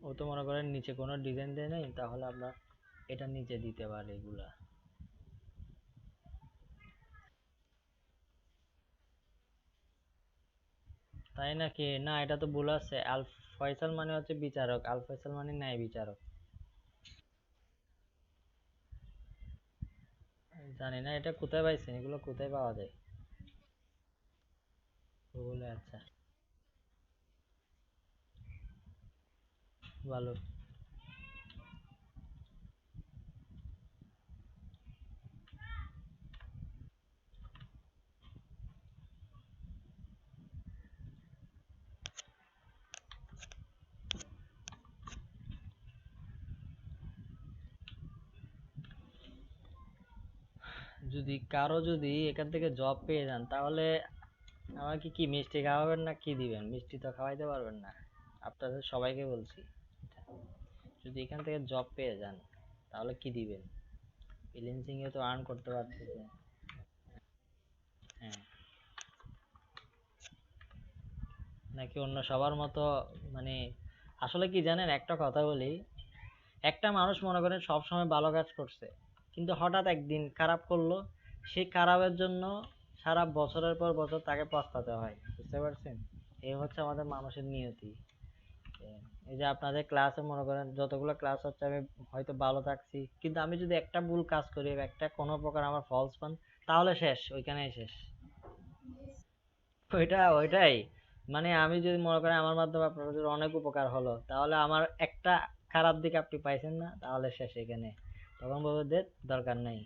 Speaker 1: ও তো মনে করেন নিচে কোনো ডিজাইন দেয় নাই, তাহলে আমরা এটা নিচে দিতে পারি এগুলা। তাই নাকি? না, এটা তো ভুল আছে। আল ফয়সাল মানে হচ্ছে বিচারক, আল ফয়সাল মানে ন্যায় বিচারক। জানি না এটা কোথায় পাইছেন, এগুলো কোথায় পাওয়া যায়? গুগলে? আচ্ছা, ভালো। যদি কারো যদি এখান থেকে জব পেয়ে যান, তাহলে আমাকে কি মিষ্টি খাওয়াবেন না কি দিবেন? মিষ্টি তো খাওয়াইতে পারবেন না, আপনাদের সবাইকে বলছি। যদি এখান থেকে জব পেয়ে যান তাহলে কি দিবেন? ফ্রিল্যান্সিং এ তো আর্ন করতে পারতেছেন। হ্যাঁ, নাকি অন্য সবার মতো, মানে আসলে কি জানেন, একটা কথা বলি, একটা মানুষ মনে করেন সব সময় ভালো কাজ করছে, কিন্তু হঠাৎ একদিন খারাপ করলো, সেই খারাপের জন্য সারা বছরের পর বছর তাকে পস্তাতে হয়, বুঝতে পারছেন? এই হচ্ছে আমাদের মানুষের নিয়তি। এই যে আপনাদের ক্লাসে মনে করেন যতগুলো ক্লাস হচ্ছে, আমি হয়তো ভালো থাকছি, কিন্তু আমি যদি একটা ভুল কাজ করি, একটা কোনো প্রকার আমার ফলস পান, তাহলে শেষ, ওইখানেই শেষ। ওইটাই, মানে আমি যদি মনে করেন আমার মাধ্যমে আপনার যদি অনেক উপকার হলো, তাহলে আমার একটা খারাপ দিক আপনি পাইছেন না, তাহলে শেষ এখানে। তখন বলবো যে দরকার নাই।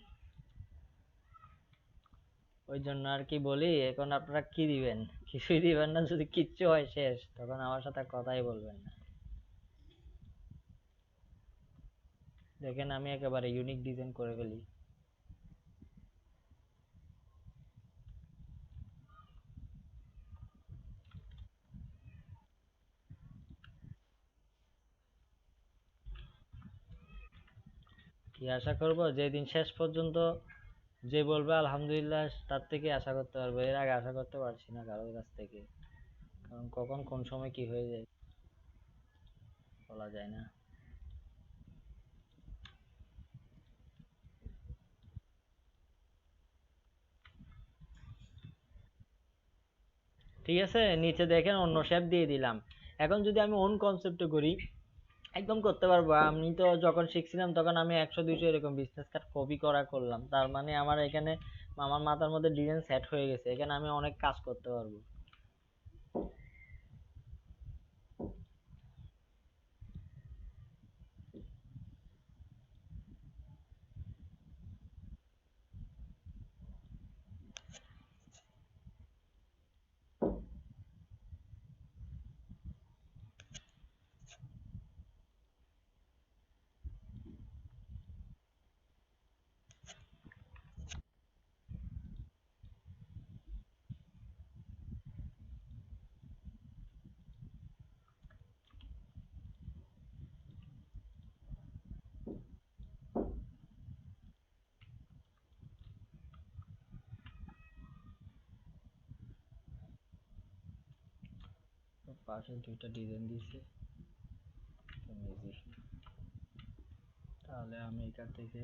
Speaker 1: ওই জন্য আর কি বলি, এখন আপনারা কি দিবেন? কিছুই দিবেন না, যদি কিচ্ছু হয় শেষ, তখন আমার সাথে কথাই বলবেন না। দেখেন আমি একেবারে ইউনিক ডিজাইন করে ফেলি। কি আশা করব? যেদিন শেষ পর্যন্ত যে বলবে আলহামদুলিল্লাহ, তার থেকে আশা করতে পারবো, এর আগে আশা করতে পারছি না কারোর কাছ থেকে। কারণ কখন কোন সময় কি হয়ে যায় বলা যায় না। ঠিক আছে, নিচে দেখেন অন্য শেপ দিয়ে দিলাম। এখন যদি আমি ওন কনসেপ্টে করি, একদম করতে পারবো। আমি তো যখন শিখছিলাম তখন আমি 100 200 এরকম বিজনেস কার্ড কপি করা করলাম, তার মানে আমার এখানে আমার মাথার মধ্যে ডিজাইন সেট হয়ে গেছে, এখানে আমি অনেক কাজ করতে পারবো। পাশে দুইটা ডিজাইন দিয়েছে, তাহলে আমি এখান থেকে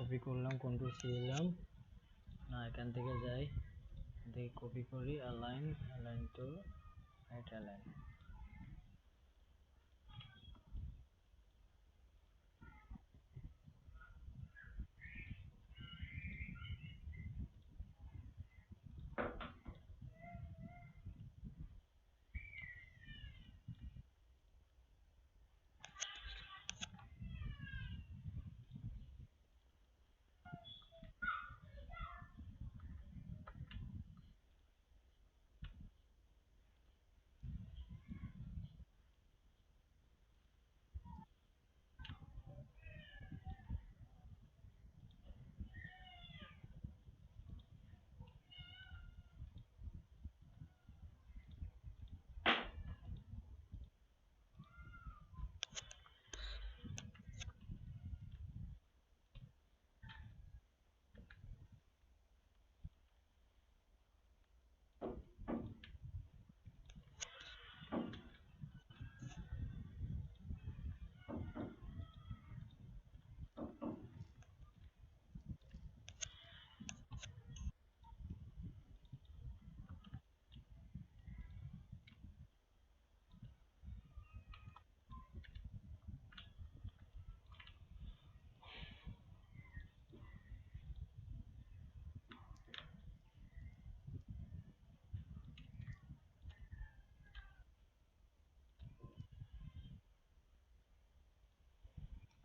Speaker 1: কপি করলাম, কন্ট্রোল সি দিলাম, না এখান থেকে যাই, দেখি কপি করি, align, align two right, align.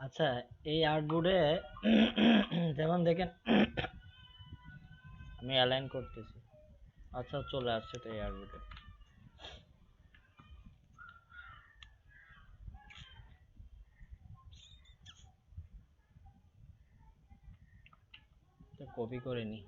Speaker 1: আচ্ছা, এই আর্টবোর্ডে যেমন দেখেন আমি অ্যালাইন করতেছি, আচ্ছা চলে আসছে তো এই আর্টবোর্ডে। তো কপি করে নি,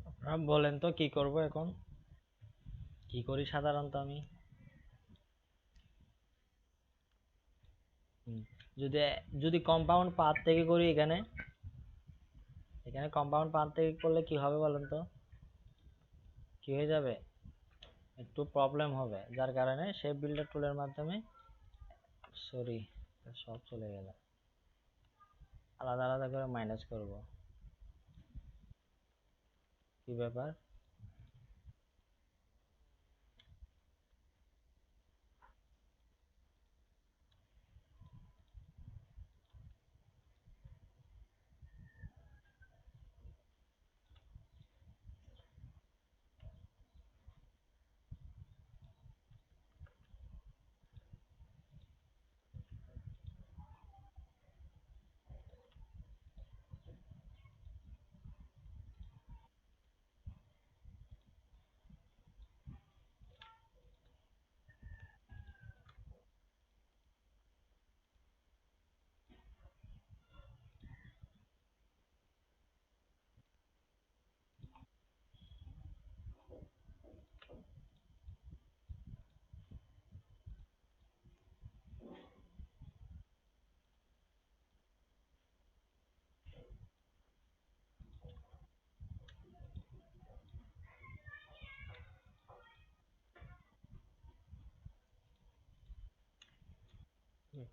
Speaker 1: আপনারা বলেন তো কি করব এখন, কি করি সাধারণত আমি? যদি যদি কম্পাউন্ড পাথ থেকে করি, এখানে এখানে কম্পাউন্ড পাথ থেকে করলে কি হবে বলেন তো, কি হয়ে যাবে? একটু প্রবলেম হবে, যার কারণে শেপ বিল্ডার টুলের মাধ্যমে, সরি সব চলে গেল, আলাদা আলাদা করে মাইনাস করব। কি ব্যাপার?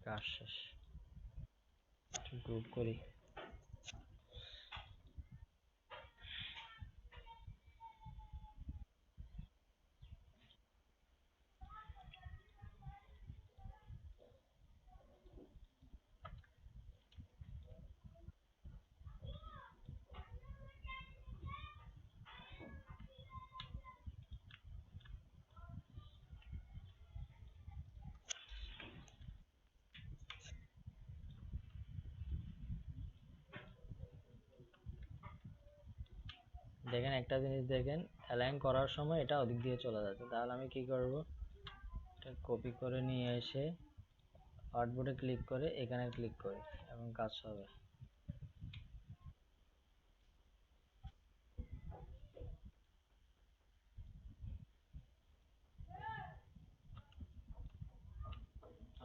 Speaker 1: কাজ শেষ, গ্রুপ করি। দেখেন একটা জিনিস দেখেন, অ্যালাইন করার সময় এটা ওদিক দিয়ে চলে যাচ্ছে। তাহলে আমি কি করব, এটা কপি করে নিয়ে এসে আর্টবোর্ডে ক্লিক করে এখানে ক্লিক করি এবং কাজ হবে।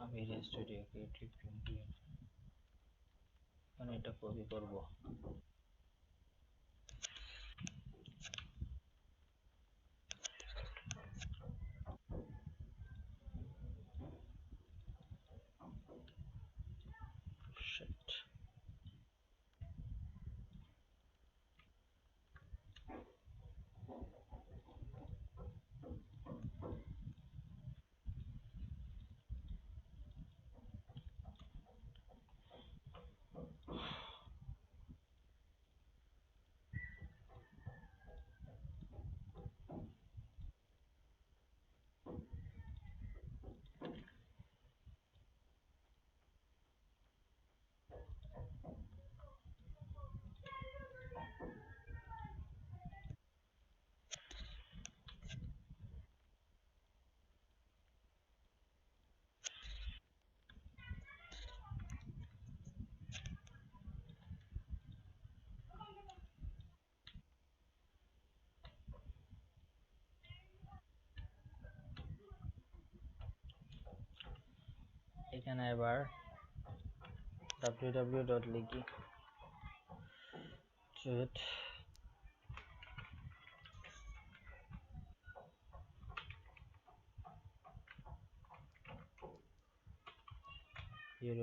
Speaker 1: আমি স্টুডিও ক্রিয়েটিভ এখানে এটা কপি করব। Shit. এখানে এবার www লিখি, ট্রেড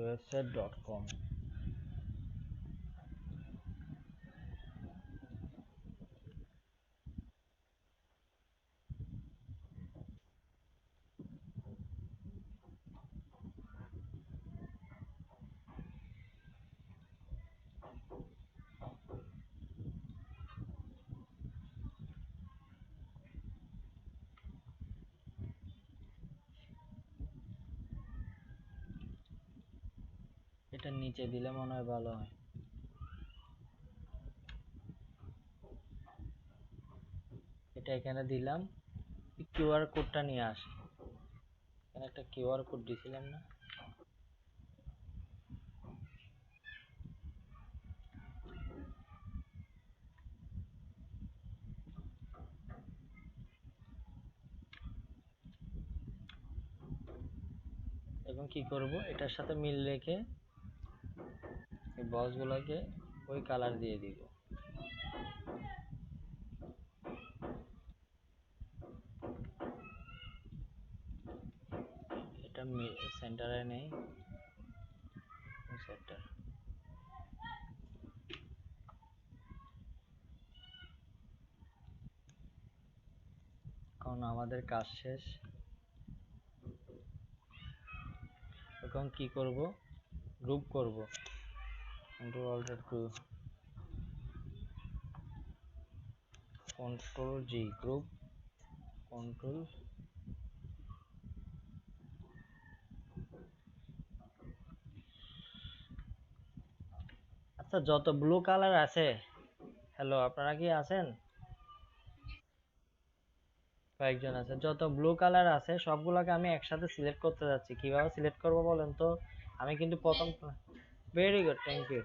Speaker 1: website.com। এটা নিচে দিলে মনে হয় ভালো হয়। এটা এখানে দিলাম, কিউআর কোডটা নিয়ে আসি। এখানে একটা কিউআর কোড দিছিলাম না? এবং কি করব, এটার সাথে মিল রেখে এই বক্সগুলোকে ওই কালার দিয়ে দিব। এটা সেন্টারে নেই, সেন্টার। কারণ আমাদের কাজ শেষ। এখন কি করব, গ্রুপ করব, control alt group, control G group, control আচ্ছা যত ব্লু কালার আছে, হ্যালো আপনারা কি আছেন? কয়েকজন আছে। যত ব্লু কালার আছে সবগুলোকে আমি একসাথে সিলেক্ট করতে যাচ্ছি। কিভাবে সিলেক্ট করব বলেন তো? আমি কিন্তু প্রথম, very good, thank you.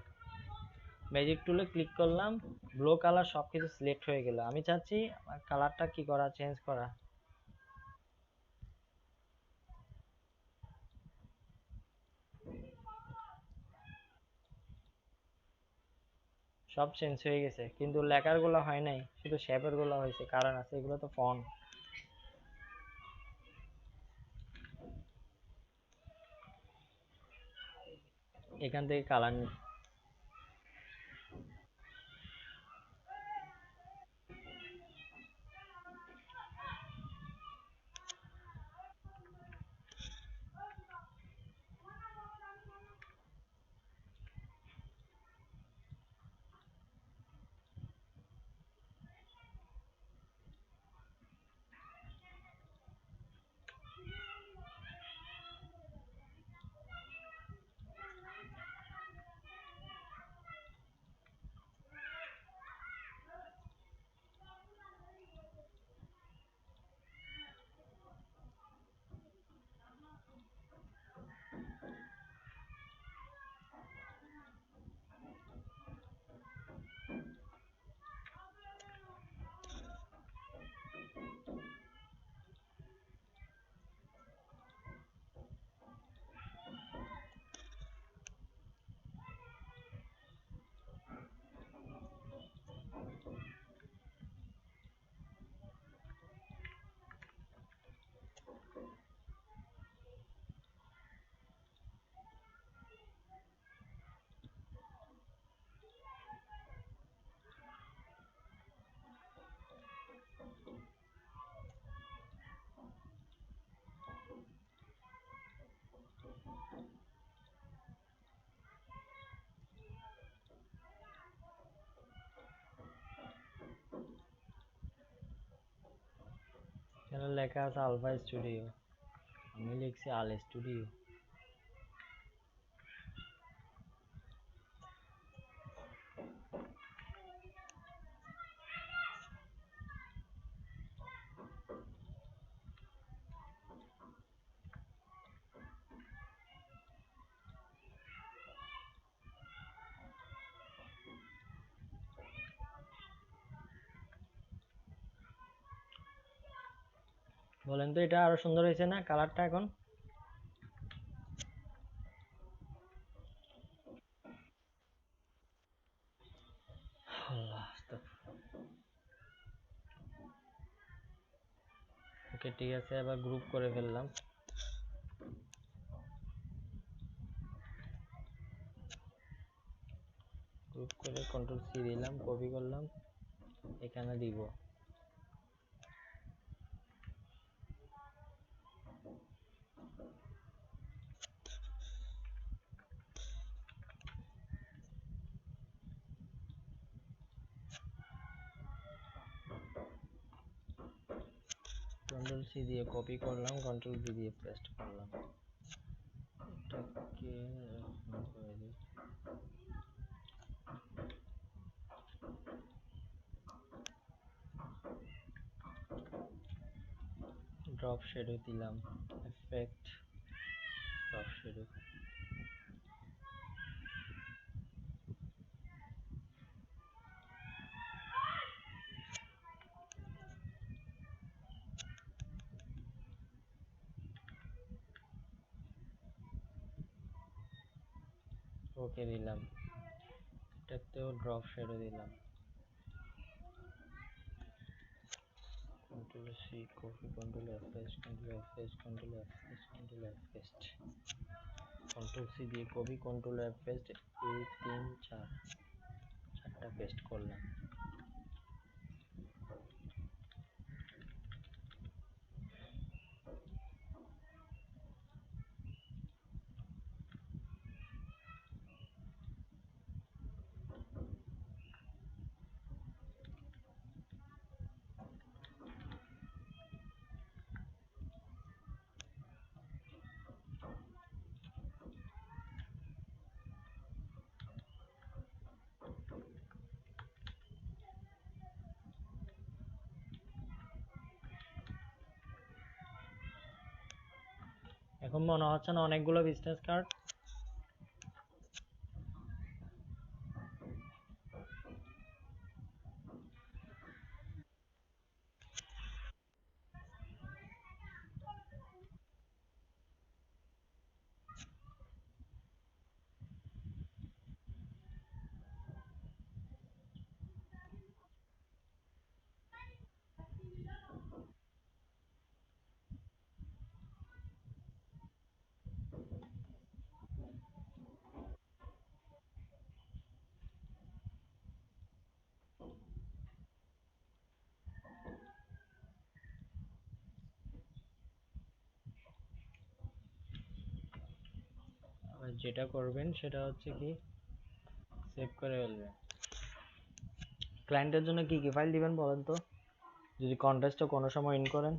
Speaker 1: Magic টুলে ক্লিক করলাম, ব্লু কালার সবকিছু সিলেক্ট হয়ে গেল। আমি চাচ্ছি কালারটা কি করা, চেঞ্জ করা। সব চেঞ্জ হয়ে গেছে কিন্তু লেখার গুলো হয় নাই, শুধু শেপের গুলো হয়েছে। কারণ আছে, এগুলো তো ফন্ট। এখান থেকে কালার এখানে লেখা আছে আলফা স্টুডিও, আমি লিখছি আল স্টুডিও। বলেন তো এটা আরো সুন্দর হয়েছে না কালারটা এখন? ওকে ঠিক আছে, এবার গ্রুপ করে ফেললাম। গ্রুপ করে কন্ট্রোল সি দিলাম, কপি করলাম, এখানে দিব। কন্ট্রোল সি দিয়ে কপি করলাম, কন্ট্রোল ভি দিয়ে পেস্ট করলাম। এটাকে করে দিই। ড্রপ শ্যাডো দিলাম, এফেক্ট ড্রপ শ্যাডো। ওকে দিলাম, এটাতেও ড্রপ শ্যাডো দিলাম। Control C copy, control F paste, control F paste, control F paste, control F paste. Control C দিয়ে কপি, কন্ট্রোল এফ পেস্ট, 2 3 4 চারটা পেস্ট করলাম। এখন মনে হচ্ছে না অনেকগুলো বিজনেস কার্ড? যেটা করবেন সেটা হচ্ছে কি সেভ করে ফেলবেন। ক্লায়েন্টের জন্য কি কি ফাইল দিবেন বলেন তো, যদি কন্টেস্টও কোনো সময় ইন করেন।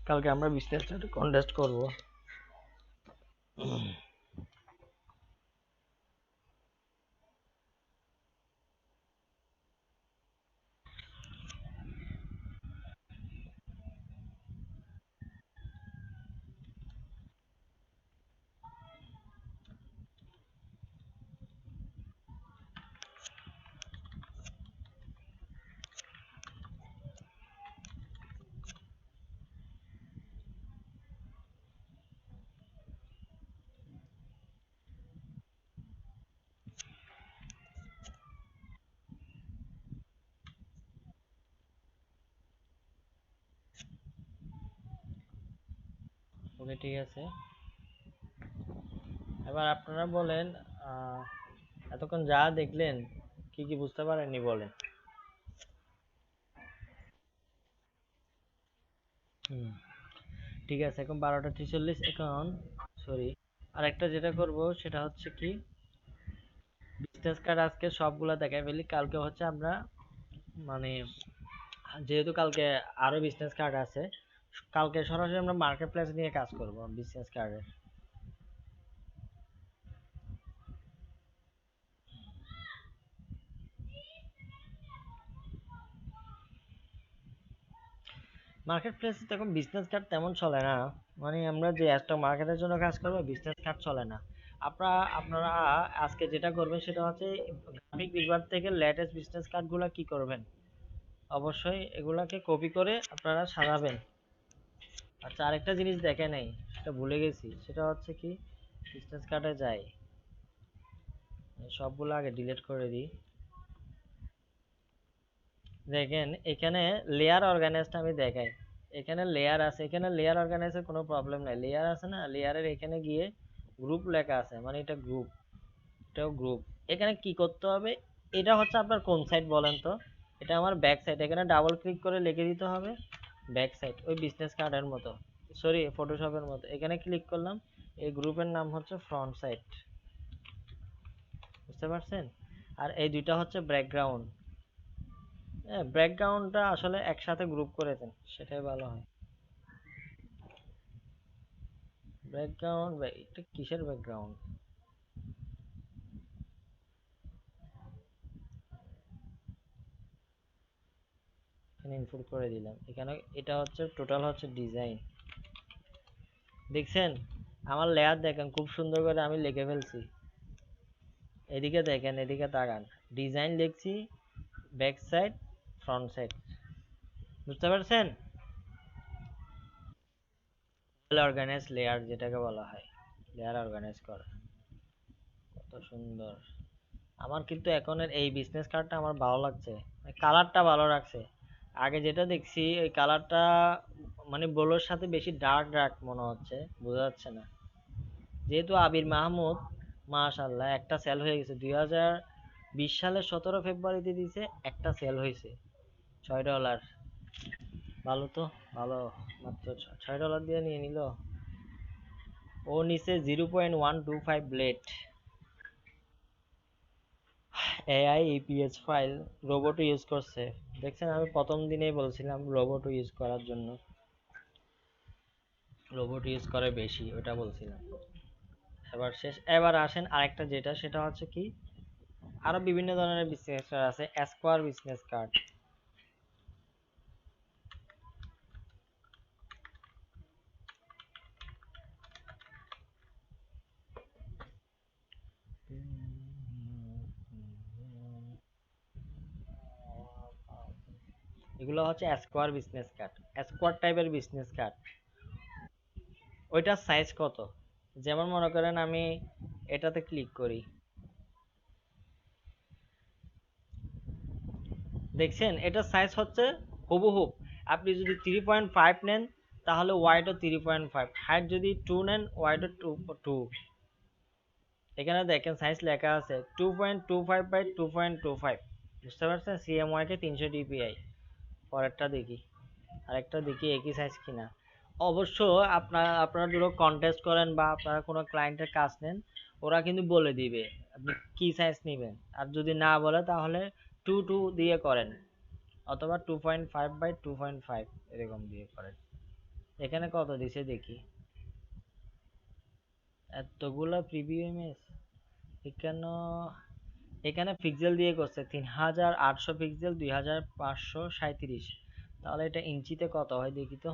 Speaker 1: কালকে আমরা বিজনেস কন্টেস্ট করব। ওকে ঠিক আছে, এবার আপনারা বলেন এতক্ষণ যা দেখলেন কি কি বুঝতে পারেননি বলেন। হুম, ঠিক আছে, এখন 12টা 46। এখন সরি, আরেকটা যেটা করব সেটা হচ্ছে কি বিজনেস কার্ড আজকে সবগুলা দেখাই ফেলি। কালকে হচ্ছে আমরা মানে যেহেতু কালকে আরো বিজনেস কার্ড আছে কালকে সরাসরি আমরা মার্কেট প্লেস নিয়ে কাজ করব বিজনেস কার্ডের। মার্কেট প্লেসে তখন বিজনেস কার্ড তেমন চলে না, মানে আমরা যে স্টক মার্কেটের জন্য কাজ করবো বিজনেস কার্ড চলে না। আপনারা আজকে যেটা করবেন সেটা হচ্ছে গ্রাফিক ডিজাইন থেকে লেটেস্ট বিজনেস কার্ডগুলো কি করবেন, অবশ্যই এগুলাকে কপি করে আপনারা সাজাবেন। আচ্ছা, আরেকটা জিনিস দেখে নেই, সেটা ভুলে গেছি, সেটা হচ্ছে কি বিজনেস কার্ডে যাই, সবগুলো আগে ডিলিট করে দিই। দেখেন এখানে লেয়ার অর্গানাইজটা আমি দেখাই, এখানে লেয়ার আছে, এখানে লেয়ার অর্গানাইজের কোনো প্রবলেম নাই, লেয়ার আছে না, লেয়ারের এখানে গিয়ে গ্রুপ লেখা আছে, মানে এটা গ্রুপ, এটাও গ্রুপ। এখানে কি করতে হবে, এটা হচ্ছে আপনার কোন সাইড বলেন তো, এটা আমার ব্যাক সাইড, এখানে ডাবল ক্লিক করে লিখে দিতে হবে ব্যাক সাইড, ওই বিজনেস কার্ডের মতো, সরি ফটোশপের মতো। এখানে ক্লিক করলাম, এই গ্রুপের নাম হচ্ছে ফ্রন্ট সাইড, বুঝতে পারছেন? আর এই দুইটা হচ্ছে ব্যাকগ্রাউন্ড। হ্যাঁ, ব্যাকগ্রাউন্ডটা আসলে একসাথে গ্রুপ করে দেন, সেটাই ভালো হয়। ব্যাকগ্রাউন্ড, এটা কিসের ব্যাকগ্রাউন্ড? এখানে ইনপুট করে দিলাম, এখানে এটা হচ্ছে টোটাল হচ্ছে ডিজাইন। দেখছেন আমার লেয়ার দেখেন খুব সুন্দর করে আমি লিখে ফেলছি। এদিকে দেখেন, এদিকে তাকান, ডিজাইন লিখছি, ব্যাক সাইড, ফ্রন্ট সাইড, বুঝতে পারছেন? অর্গানাইজ লেয়ার যেটাকে বলা হয়, লেয়ার অর্গানাইজ করা, কত সুন্দর। আমার কিন্তু এখনের এই বিজনেস কার্ডটা আমার ভালো লাগছে, কালারটা ভালো লাগছে। আগে যেটা দেখছি ওই কালারটা মানে ব্লুর সাথে বেশি ডার্ক ডার্ক মনে হচ্ছে, বোঝা যাচ্ছে না। যেহেতু আবির মাহমুদ, মাশাআল্লাহ একটা সেল হয়ে গেছে 2020 সালের 17 ফেব্রুয়ারিতে দিছে, একটা সেল হয়েছে $6। ভালো তো, ভালো, মাত্র $6 দিয়ে নিয়ে নিল। ও নিচে 0.125 blade, AI EPS file, robot use করছে। দেখছেন আমি প্রথম দিনেই বলছিলাম রোবট ইউজ করার জন্য, রোবট ইউজ করে বেশি, ওটা বলছিলাম। এবার আসেন আরেকটা যেটা, সেটা হচ্ছে কি আরো বিভিন্ন ধরনের বিজনেস কার্ড আছে, স্কোয়ার বিজনেস কার্ড। এগুলো হচ্ছে স্কোয়ার বিজনেস কার্ড, স্কোয়ার টাইপের বিজনেস কার্ড। ওইটার সাইজ কত, যেমন মনে করেন আমি এটাতে ক্লিক করি, দেখছেন এটার সাইজ হচ্ছে হুবহু। আপনি যদি 3.5 নেন তাহলে ওয়াইডও 3.5, হাইট যদি 2 নেন ওয়াইডও 2। এখানে দেখেন সাইজ লেখা আছে 2.25 বাই 2.25, বুঝতে পারছেন? সিএমওয়াই কে 300 ডিপিআই। পরেরটা দেখি, আরেকটা দেখি একই সাইজ কিনা। অবশ্য আপনারা যদি কন্টেস্ট করেন বা আপনারা কোনো ক্লায়েন্টের কাজ নেন, ওরা কিন্তু বলে দিবে আপনি কি সাইজ নেবেন, আর যদি না বলে তাহলে 2 দিয়ে করেন, অথবা 2.5 বাই 2.5 এরকম দিয়ে করেন। এখানে কত দিছে দেখি, এতগুলা প্রিভিউ ইমেজ। এখানে এখানে পিক্সেল দিয়ে করছে 3800 পিক্সেল, 2537। তাহলে এটা ইঞ্চিতে কত হয় দেখি তো।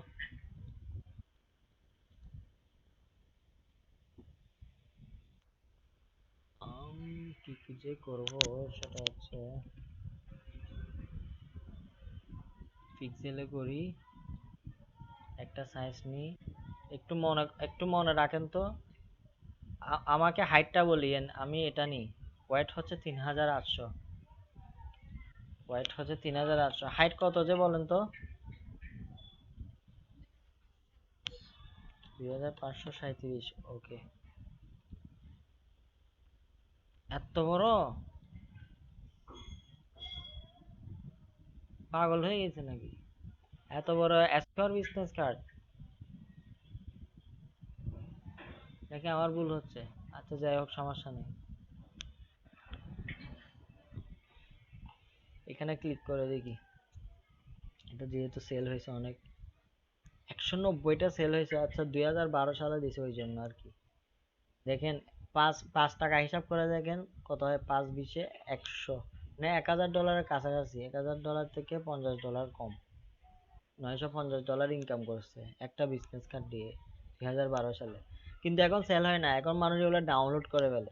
Speaker 1: কি কি যে করবো, সেটা হচ্ছে পিক্সেলে করি, একটা সাইজ নিই, একটু মনে রাখেন তো। আমাকে হাইটটা বলিয়েন, আমি এটা নিই। ওয়েট হচ্ছে 3800, ওয়েট হচ্ছে 3800, হাইট কত যে বলেন তো? 2537। ওকে, এত বড়, পাগল হয়ে গেছে নাকি? এত বড় স্কোয়ার বিজনেস কার্ড, নাকি আমার ভুল হচ্ছে? আচ্ছা যাই হোক, সমস্যা নেই। এখানে ক্লিক করে দেখি, এটা যেহেতু সেল হয়েছে অনেক, 190টা সেল হয়েছে। আচ্ছা 2012 সালে দিছে ওই জন্য আর কি। দেখেন পাঁচ পাঁচ টাকা হিসাব করে দেখেন কত হয়, 5 20 100, মানে $1000 কাছাকাছি, $1000 থেকে $50 কম, $950 ইনকাম করছে একটা বিজনেস কার্ড দিয়ে 2012 সালে। কিন্তু এখন সেল হয় না, এখন মানুষ এগুলো ডাউনলোড করে ফেলে।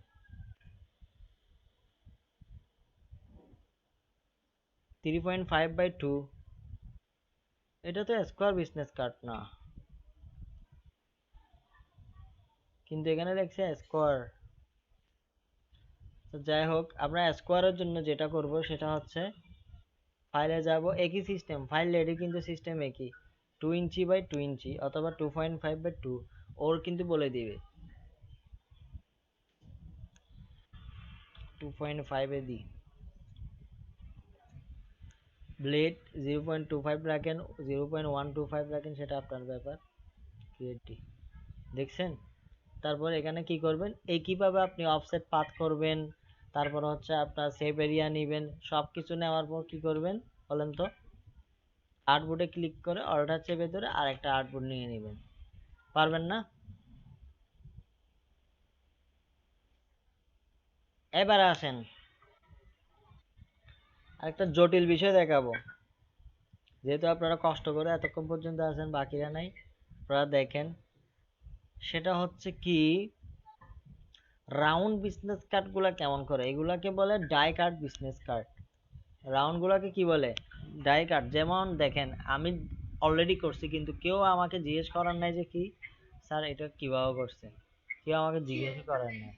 Speaker 1: 3.5/2, এটা তো স্কোয়ার বিজনেস কার্ড না, কিন্তু এখানে লেখছে স্কোয়ার। তো যাই হোক, আমরা স্কোয়ারের জন্য যেটা করব সেটা হচ্ছে ফাইলে যাব, একই সিস্টেম, ফাইল রেডি কিন্তু সিস্টেম একই, 2 ইঞ্চি বাই 2 ইঞ্চি অথবা 2.5/2, ওর কিন্তু বলে দিবে 2.5 এ দিই, ব্লেড 0.25 রাখেন, 0.125 রাখেন, সেটা আপনার ব্যাপার, ক্রিয়েট। দেখছেন? তারপর এখানে কি করবেন, একইভাবে আপনি অফসেট পাথ করবেন, তারপর হচ্ছে আপনার সেভ এরিয়া নেবেন, সবকিছু নেওয়ার পর কি করবেন বলেন তো, আর্টবোর্ডে ক্লিক করে অল্টার চেপে ধরে আরেকটা আর্টবোর্ড নিয়ে নেবেন। পারবেন না? এবার আসেন আরেকটা জটিল বিষয় দেখাবো, যেহেতু আপনারা কষ্ট করে এতক্ষণ পর্যন্ত আছেন, বাকিরা নাই, আপনারা দেখেন। সেটা হচ্ছে কি, রাউন্ড বিজনেস কার্ড গুলা কেমন করে, এগুলাকে বলে die card business card. Round গুলাকে কি বলে, ডাই কার্ড। যেমন দেখেন আমি অলরেডি করছি, কিন্তু কেউ আমাকে জিজ্ঞেস করার নাই যে কি স্যার এটা কিভাবে করছেন, কেউ আমাকে জিজ্ঞেস করার নাই,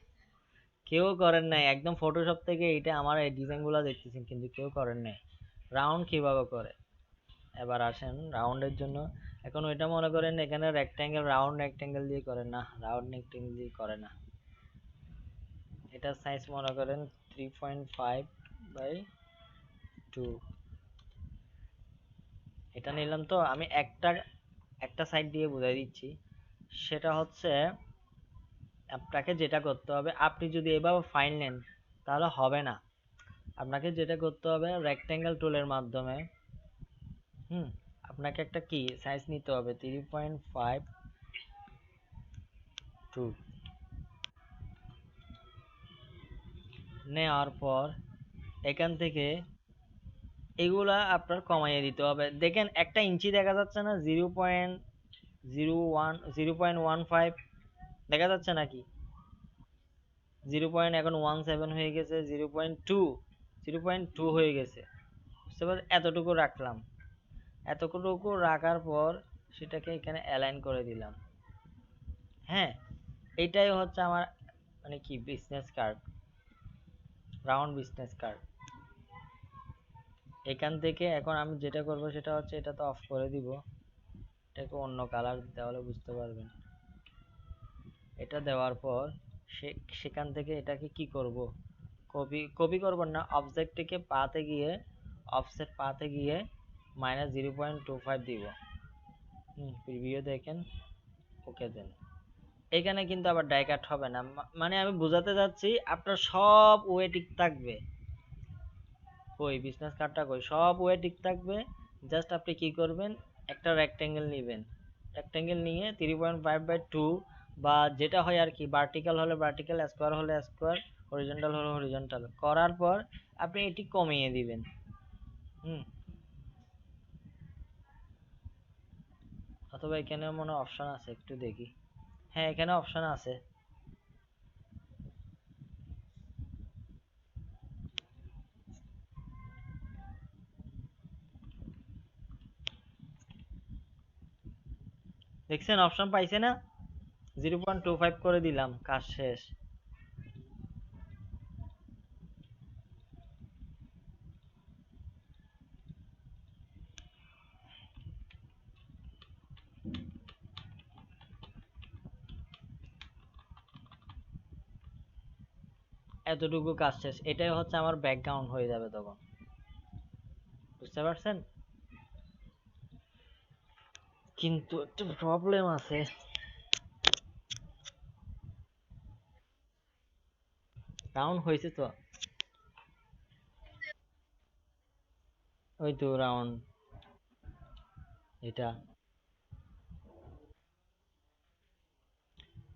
Speaker 1: কেউ করেন নাই, একদম ফটোশপ থেকে এটা আমার এই ডিজাইন গুলা দেখতেছেন, কিন্তু কেউ করেন নাই রাউন্ড কিভাবে করে। এবার আসেন রাউন্ডের জন্য, এখন ওইটা মনে করেন এখানে রেক্ট্যাঙ্গেল, রাউন্ড রেক্ট্যাঙ্গেল দিয়ে করে না, রাউন্ড রেক্ট্যাঙ্গেল দিয়ে করে না, এটার সাইজ মনে করেন 3.5/2, এটা নিলাম। তো আমি একটা একটা সাইড দিয়ে বুঝাই দিচ্ছি, সেটা হচ্ছে আপনাকে যেটা করতে হবে, আপনি যদি এভাবে ফাইল নেন তাহলে হবে না, আপনাকে যেটা করতে হবে রেক্ট্যাঙ্গেল টুলের মাধ্যমে, হুম, আপনাকে একটা কি সাইজ নিতে হবে 3.5/2, নেওয়ার পর এখান থেকে এগুলা আপনার কমাইয়ে দিতে হবে। দেখেন একটা ইঞ্চি দেখা যাচ্ছে না, 0.01 0.15 দেখা যাচ্ছে নাকি, 0. এখন 17 হয়ে গেছে, 0.2 হয়ে গেছে, বুঝতে পারছেন? এতটুকু রাখলাম, এতটুকু রাখার পর সেটাকে এখানে অ্যালাইন করে দিলাম। হ্যাঁ, এটাই হচ্ছে আমার মানে কি business card, round business card. এখান থেকে এখন আমি যেটা করব সেটা হচ্ছে এটা তো অফ করে দিব, এটাকে অন্য কালার তাহলে বুঝতে পারবেন। এটা দেওয়ার পর সেখান থেকে এটাকে কি করব, কপি কপি করবেন না, অবজেক্ট থেকে পাতে গিয়ে, অফসেট পাতে গিয়ে -0.25 দিব, প্রিভিউ দেখেন, ওকে দেন। এখানে কিন্তু আবার ডাই কাট হবে না, মানে আমি বোঝাতে যাচ্ছি আপনার সব ওয়ে ঠিক থাকবে, কই বিজনেস কার্ডটা কই, সব ওয়ে ঠিক থাকবে। জাস্ট আপনি কি করবেন, একটা রেক্টেঙ্গেল নেবেন, রেক্টেঙ্গেল নিয়ে 3.5/2, বা যেটা হয় আর কি, ভার্টিক্যাল হলে ভার্টিক্যাল, স্কোয়ার হলে স্কোয়ার, হরিজন্টাল হলে হরিজন্টাল, করার পর আপনি এটি কমিয়ে দিবেন। হুম, অথবা এখানে মনে অপশন আছে, একটু দেখি। হ্যাঁ, এখানে অপশন আছে। দেখছেন অপশন পাইছে না, 0.25 করে দিলাম, কাজ শেষ। এতটুকু কাজ শেষ, এটাই হচ্ছে আমার ব্যাকগ্রাউন্ড হয়ে যাবে তখন, বুঝতে পারছেন? কিন্তু একটা প্রবলেম আছে, রাউন্ড হয়েছে তো, ওই তো রাউন্ড, এটা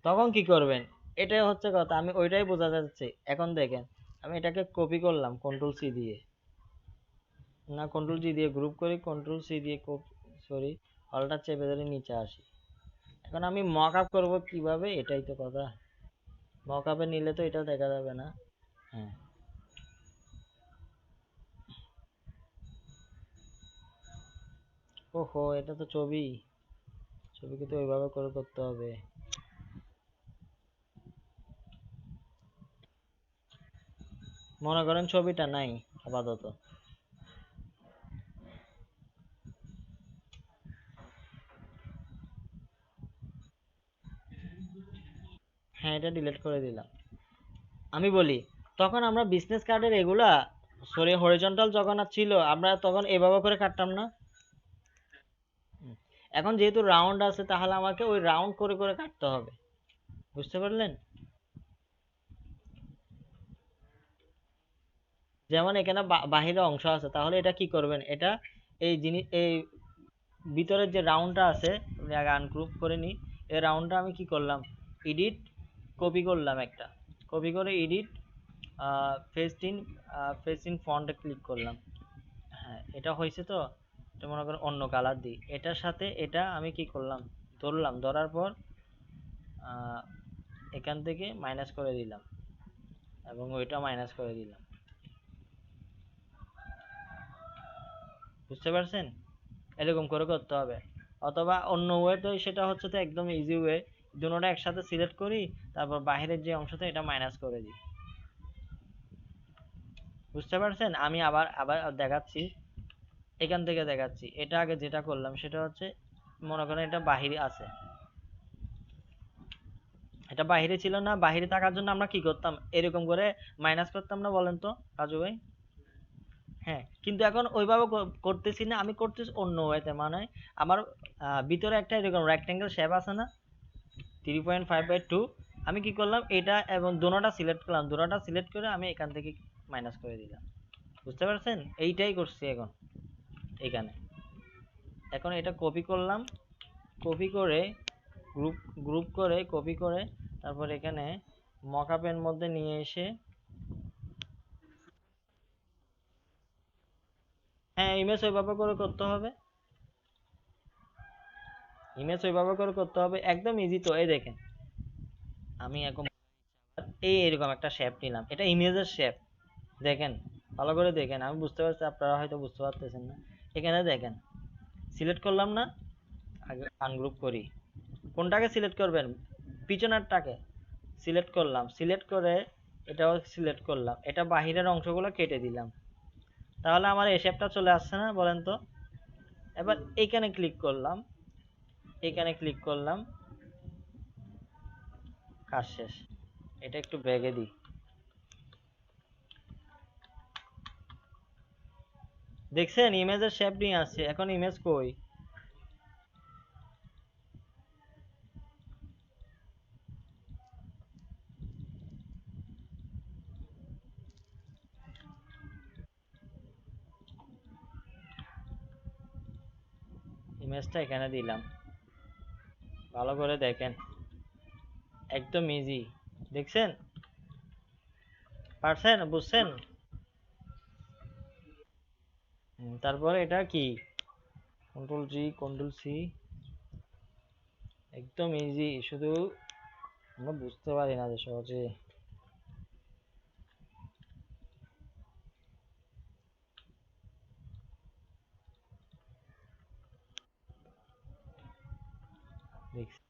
Speaker 1: তখন কি করবেন? এটাই হচ্ছে কথা, আমি ওইটাই বোঝাতে চাচ্ছি। এখন দেখেন, আমি এটাকে কপি করলাম কন্ট্রোল সি দিয়ে, না কন্ট্রোল জি দিয়ে গ্রুপ করি, কন্ট্রোল সি দিয়ে সরি অলটা চেপে ধরে নিচে আসি। এখন আমি মক আপ করবো কিভাবে, এটাই তো কথা। মক আপে নিলে তো এটা দেখা যাবে না। হ্যাঁ, ওহো, এটা তো ছবি, ছবিকে তো ওইভাবে করে করতে হবে। মনে করেন ছবিটা নাই আপাতত। হ্যাঁ, এটা ডিলিট করে দিলাম। আমি বলি, তখন আমরা বিজনেস কার্ডের এগুলা সরি হরিজন্টাল যখন আর ছিল, আমরা তখন এভাবে করে কাটতাম না। হুম। এখন যেহেতু রাউন্ড আছে, তাহলে আমাকে ওই রাউন্ড করে করে কাটতে হবে। বুঝতে পারলেন? যেমন এখানে বাহিরে অংশ আছে, তাহলে এটা কি করবেন, এটা এই জিনিস এই ভিতরের যে রাউন্ডটা আছে, আমি আগে আনগ্রুপ করে নিই। এই রাউন্ডটা আমি কি করলাম, এডিট, কপি করলাম একটা, কপি করে edit, paste in, paste in ফন্টে ক্লিক করলাম। হ্যাঁ, এটা হয়েছে তো। এটা মনে করেন অন্য কালার দিই, এটার সাথে এটা আমি কি করলাম, ধরলাম, ধরার পর আহ, এখান থেকে মাইনাস করে দিলাম এবং ওইটা মাইনাস করে দিলাম। বুঝতে পারছেন? এরকম করে করতে হবে। অথবা অন্য ওয়ে, তো সেটা হচ্ছে তো একদম ইজি ওয়ে, দুটোটা একসাথে সিলেক্ট করি, তারপর বাইরের যে অংশটা এটা মাইনাস করে দিই। বুঝতে পারছেন? আমি আবার আবার দেখাচ্ছি, এখান থেকে দেখাচ্ছি। এটা আগে যেটা করলাম সেটা হচ্ছে, মনে করেন এটা বাহিরে আছে, এটা বাহিরে ছিল না, বাহিরে থাকার জন্য আমরা কি করতাম, এরকম করে মাইনাস করতাম না, বলেন তো রাজু ভাই? হ্যাঁ, কিন্তু এখন ওইভাবে করতেছি না, আমি করতেছি অন্য ওয়েতে, মানে আমার ভিতরে একটা এরকম রেক্টেঙ্গেল শেপ আছে না, 3.5/2, আমি কি করলাম, এটা এবং দোনোটা সিলেক্ট করলাম, দোনোটা সিলেক্ট করে আমি এখান থেকে মাইনাস করে দিলাম। বুঝতে পারছেন? এইটাই করছি এখন এখানে। এখন এটা কপি করলাম, কপি করে গ্রুপ গ্রুপ করে কপি করে, তারপর এখানে মকআপের মধ্যে নিয়ে এসে, হ্যাঁ ইমেজ ওইভাবে করে করতে হবে, ইমেজ ওইভাবে করে করতে হবে, একদম ইজি তো। এই দেখেন, আমি এখন এই এরকম একটা শেপ নিলাম, এটা ইমেজের শেপ। দেখেন, ভালো করে দেখেন, আমি বুঝতে পারছি, আপনারা হয়তো বুঝতে পারতেছেন না। এখানে দেখেন, সিলেক্ট করলাম না, আগে আনগ্রুপ করি। কোনটাকে সিলেক্ট করবেন, পিছনেরটাকে সিলেক্ট করলাম, সিলেক্ট করে এটাও সিলেক্ট করলাম, এটা বাহিরের অংশগুলো কেটে দিলাম, তাহলে আমার এই শেপটা চলে আসছে না, বলেন তো? এবার এইখানে ক্লিক করলাম, এখানে ক্লিক করলাম, কাজ শেষ। এটা একটু ব্যাগে দিই। দেখছেন, ইমেজের শেপ নিয়ে আসছে, এখন ইমেজ কই? ইমেজটা এখানে দিলাম, ভালো করে দেখেন, একদম ইজি। দেখছেন? পারছেন? বুঝছেন? তারপরে এটা কি, কন্ট্রোল জি, কন্ট্রোল সি, একদম ইজি, শুধু আমরা বুঝতে পারি না যে সহজে। দেখছেন?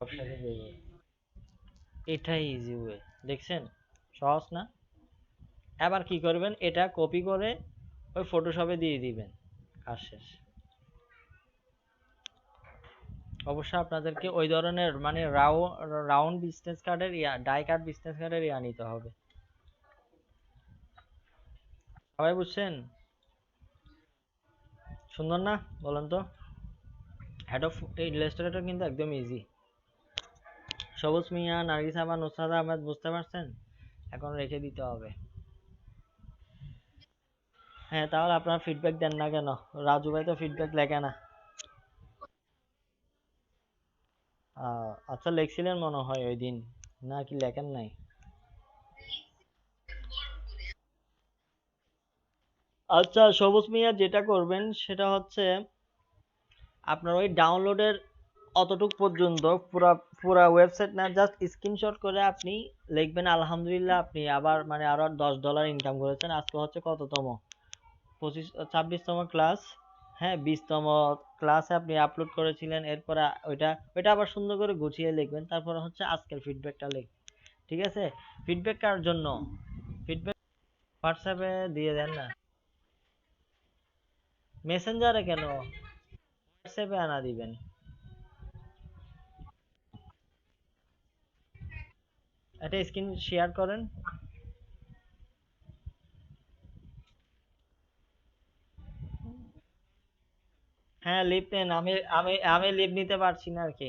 Speaker 1: অপশনে দেবো, এটাই ইজি ওয়ে। দেখছেন? সহজ না? এবার কি করবেন, এটা কপি করে ওই ফটোশপে দিয়ে দিবেন, কাজ শেষ। অবশ্য আপনাদেরকে ওই ধরনের মানে রাউন্ড বিজনেস কার্ডের ডাই কাট বিজনেস কার্ডের নিতে হবে। সবাই বুঝছেন? সুন্দর না, বলেন তো? হেড অফ এই ইলাস্ট্রেটর কিন্তু একদম ইজি। সবুজ মিয়া, নার্গিস আহমেদ, নুসরাত আহমেদ, বুঝতে পারছেন? এখন রেখে দিতে হবে। হ্যাঁ, তাহলে আপনারা ফিডব্যাক দেন না কেন? রাজু ভাই তো ফিডব্যাক লেখে না। আচ্ছা, লিখছিলেন মনে হয় ওই দিন, নাকি লেখেন নাই? আচ্ছা সবুজ মিয়া, যেটা করবেন সেটা হচ্ছে আপনার ওই ডাউনলোডের অতটুক পর্যন্ত, পুরা পুরা ওয়েবসাইট না, জাস্ট স্ক্রিনশট করে আপনি লিখবেন আলহামদুলিল্লাহ, আপনি আবার মানে আরো $10 ইনকাম করেছেন। আজকে হচ্ছে কততম, 26তম ক্লাস। হ্যাঁ, 20তম ক্লাসে আপনি আপলোড করেছিলেন। এরপরে ওইটা ওইটা আবার সুন্দর করে গুছিয়ে লিখবেন। তারপরে হচ্ছে আজকের ফিডব্যাকটা লিখ, ঠিক আছে? ফিডব্যাক কার জন্য? ফিডব্যাক হোয়াটসঅ্যাপে দিয়ে দেন না, মেসেঞ্জারে কেন? হোয়াটসঅ্যাপে আনা দিবেন। একটা স্ক্রিন শেয়ার করেন। হ্যাঁ লিভ নেন, আমি লিভ নিতে পারছি না আর কি।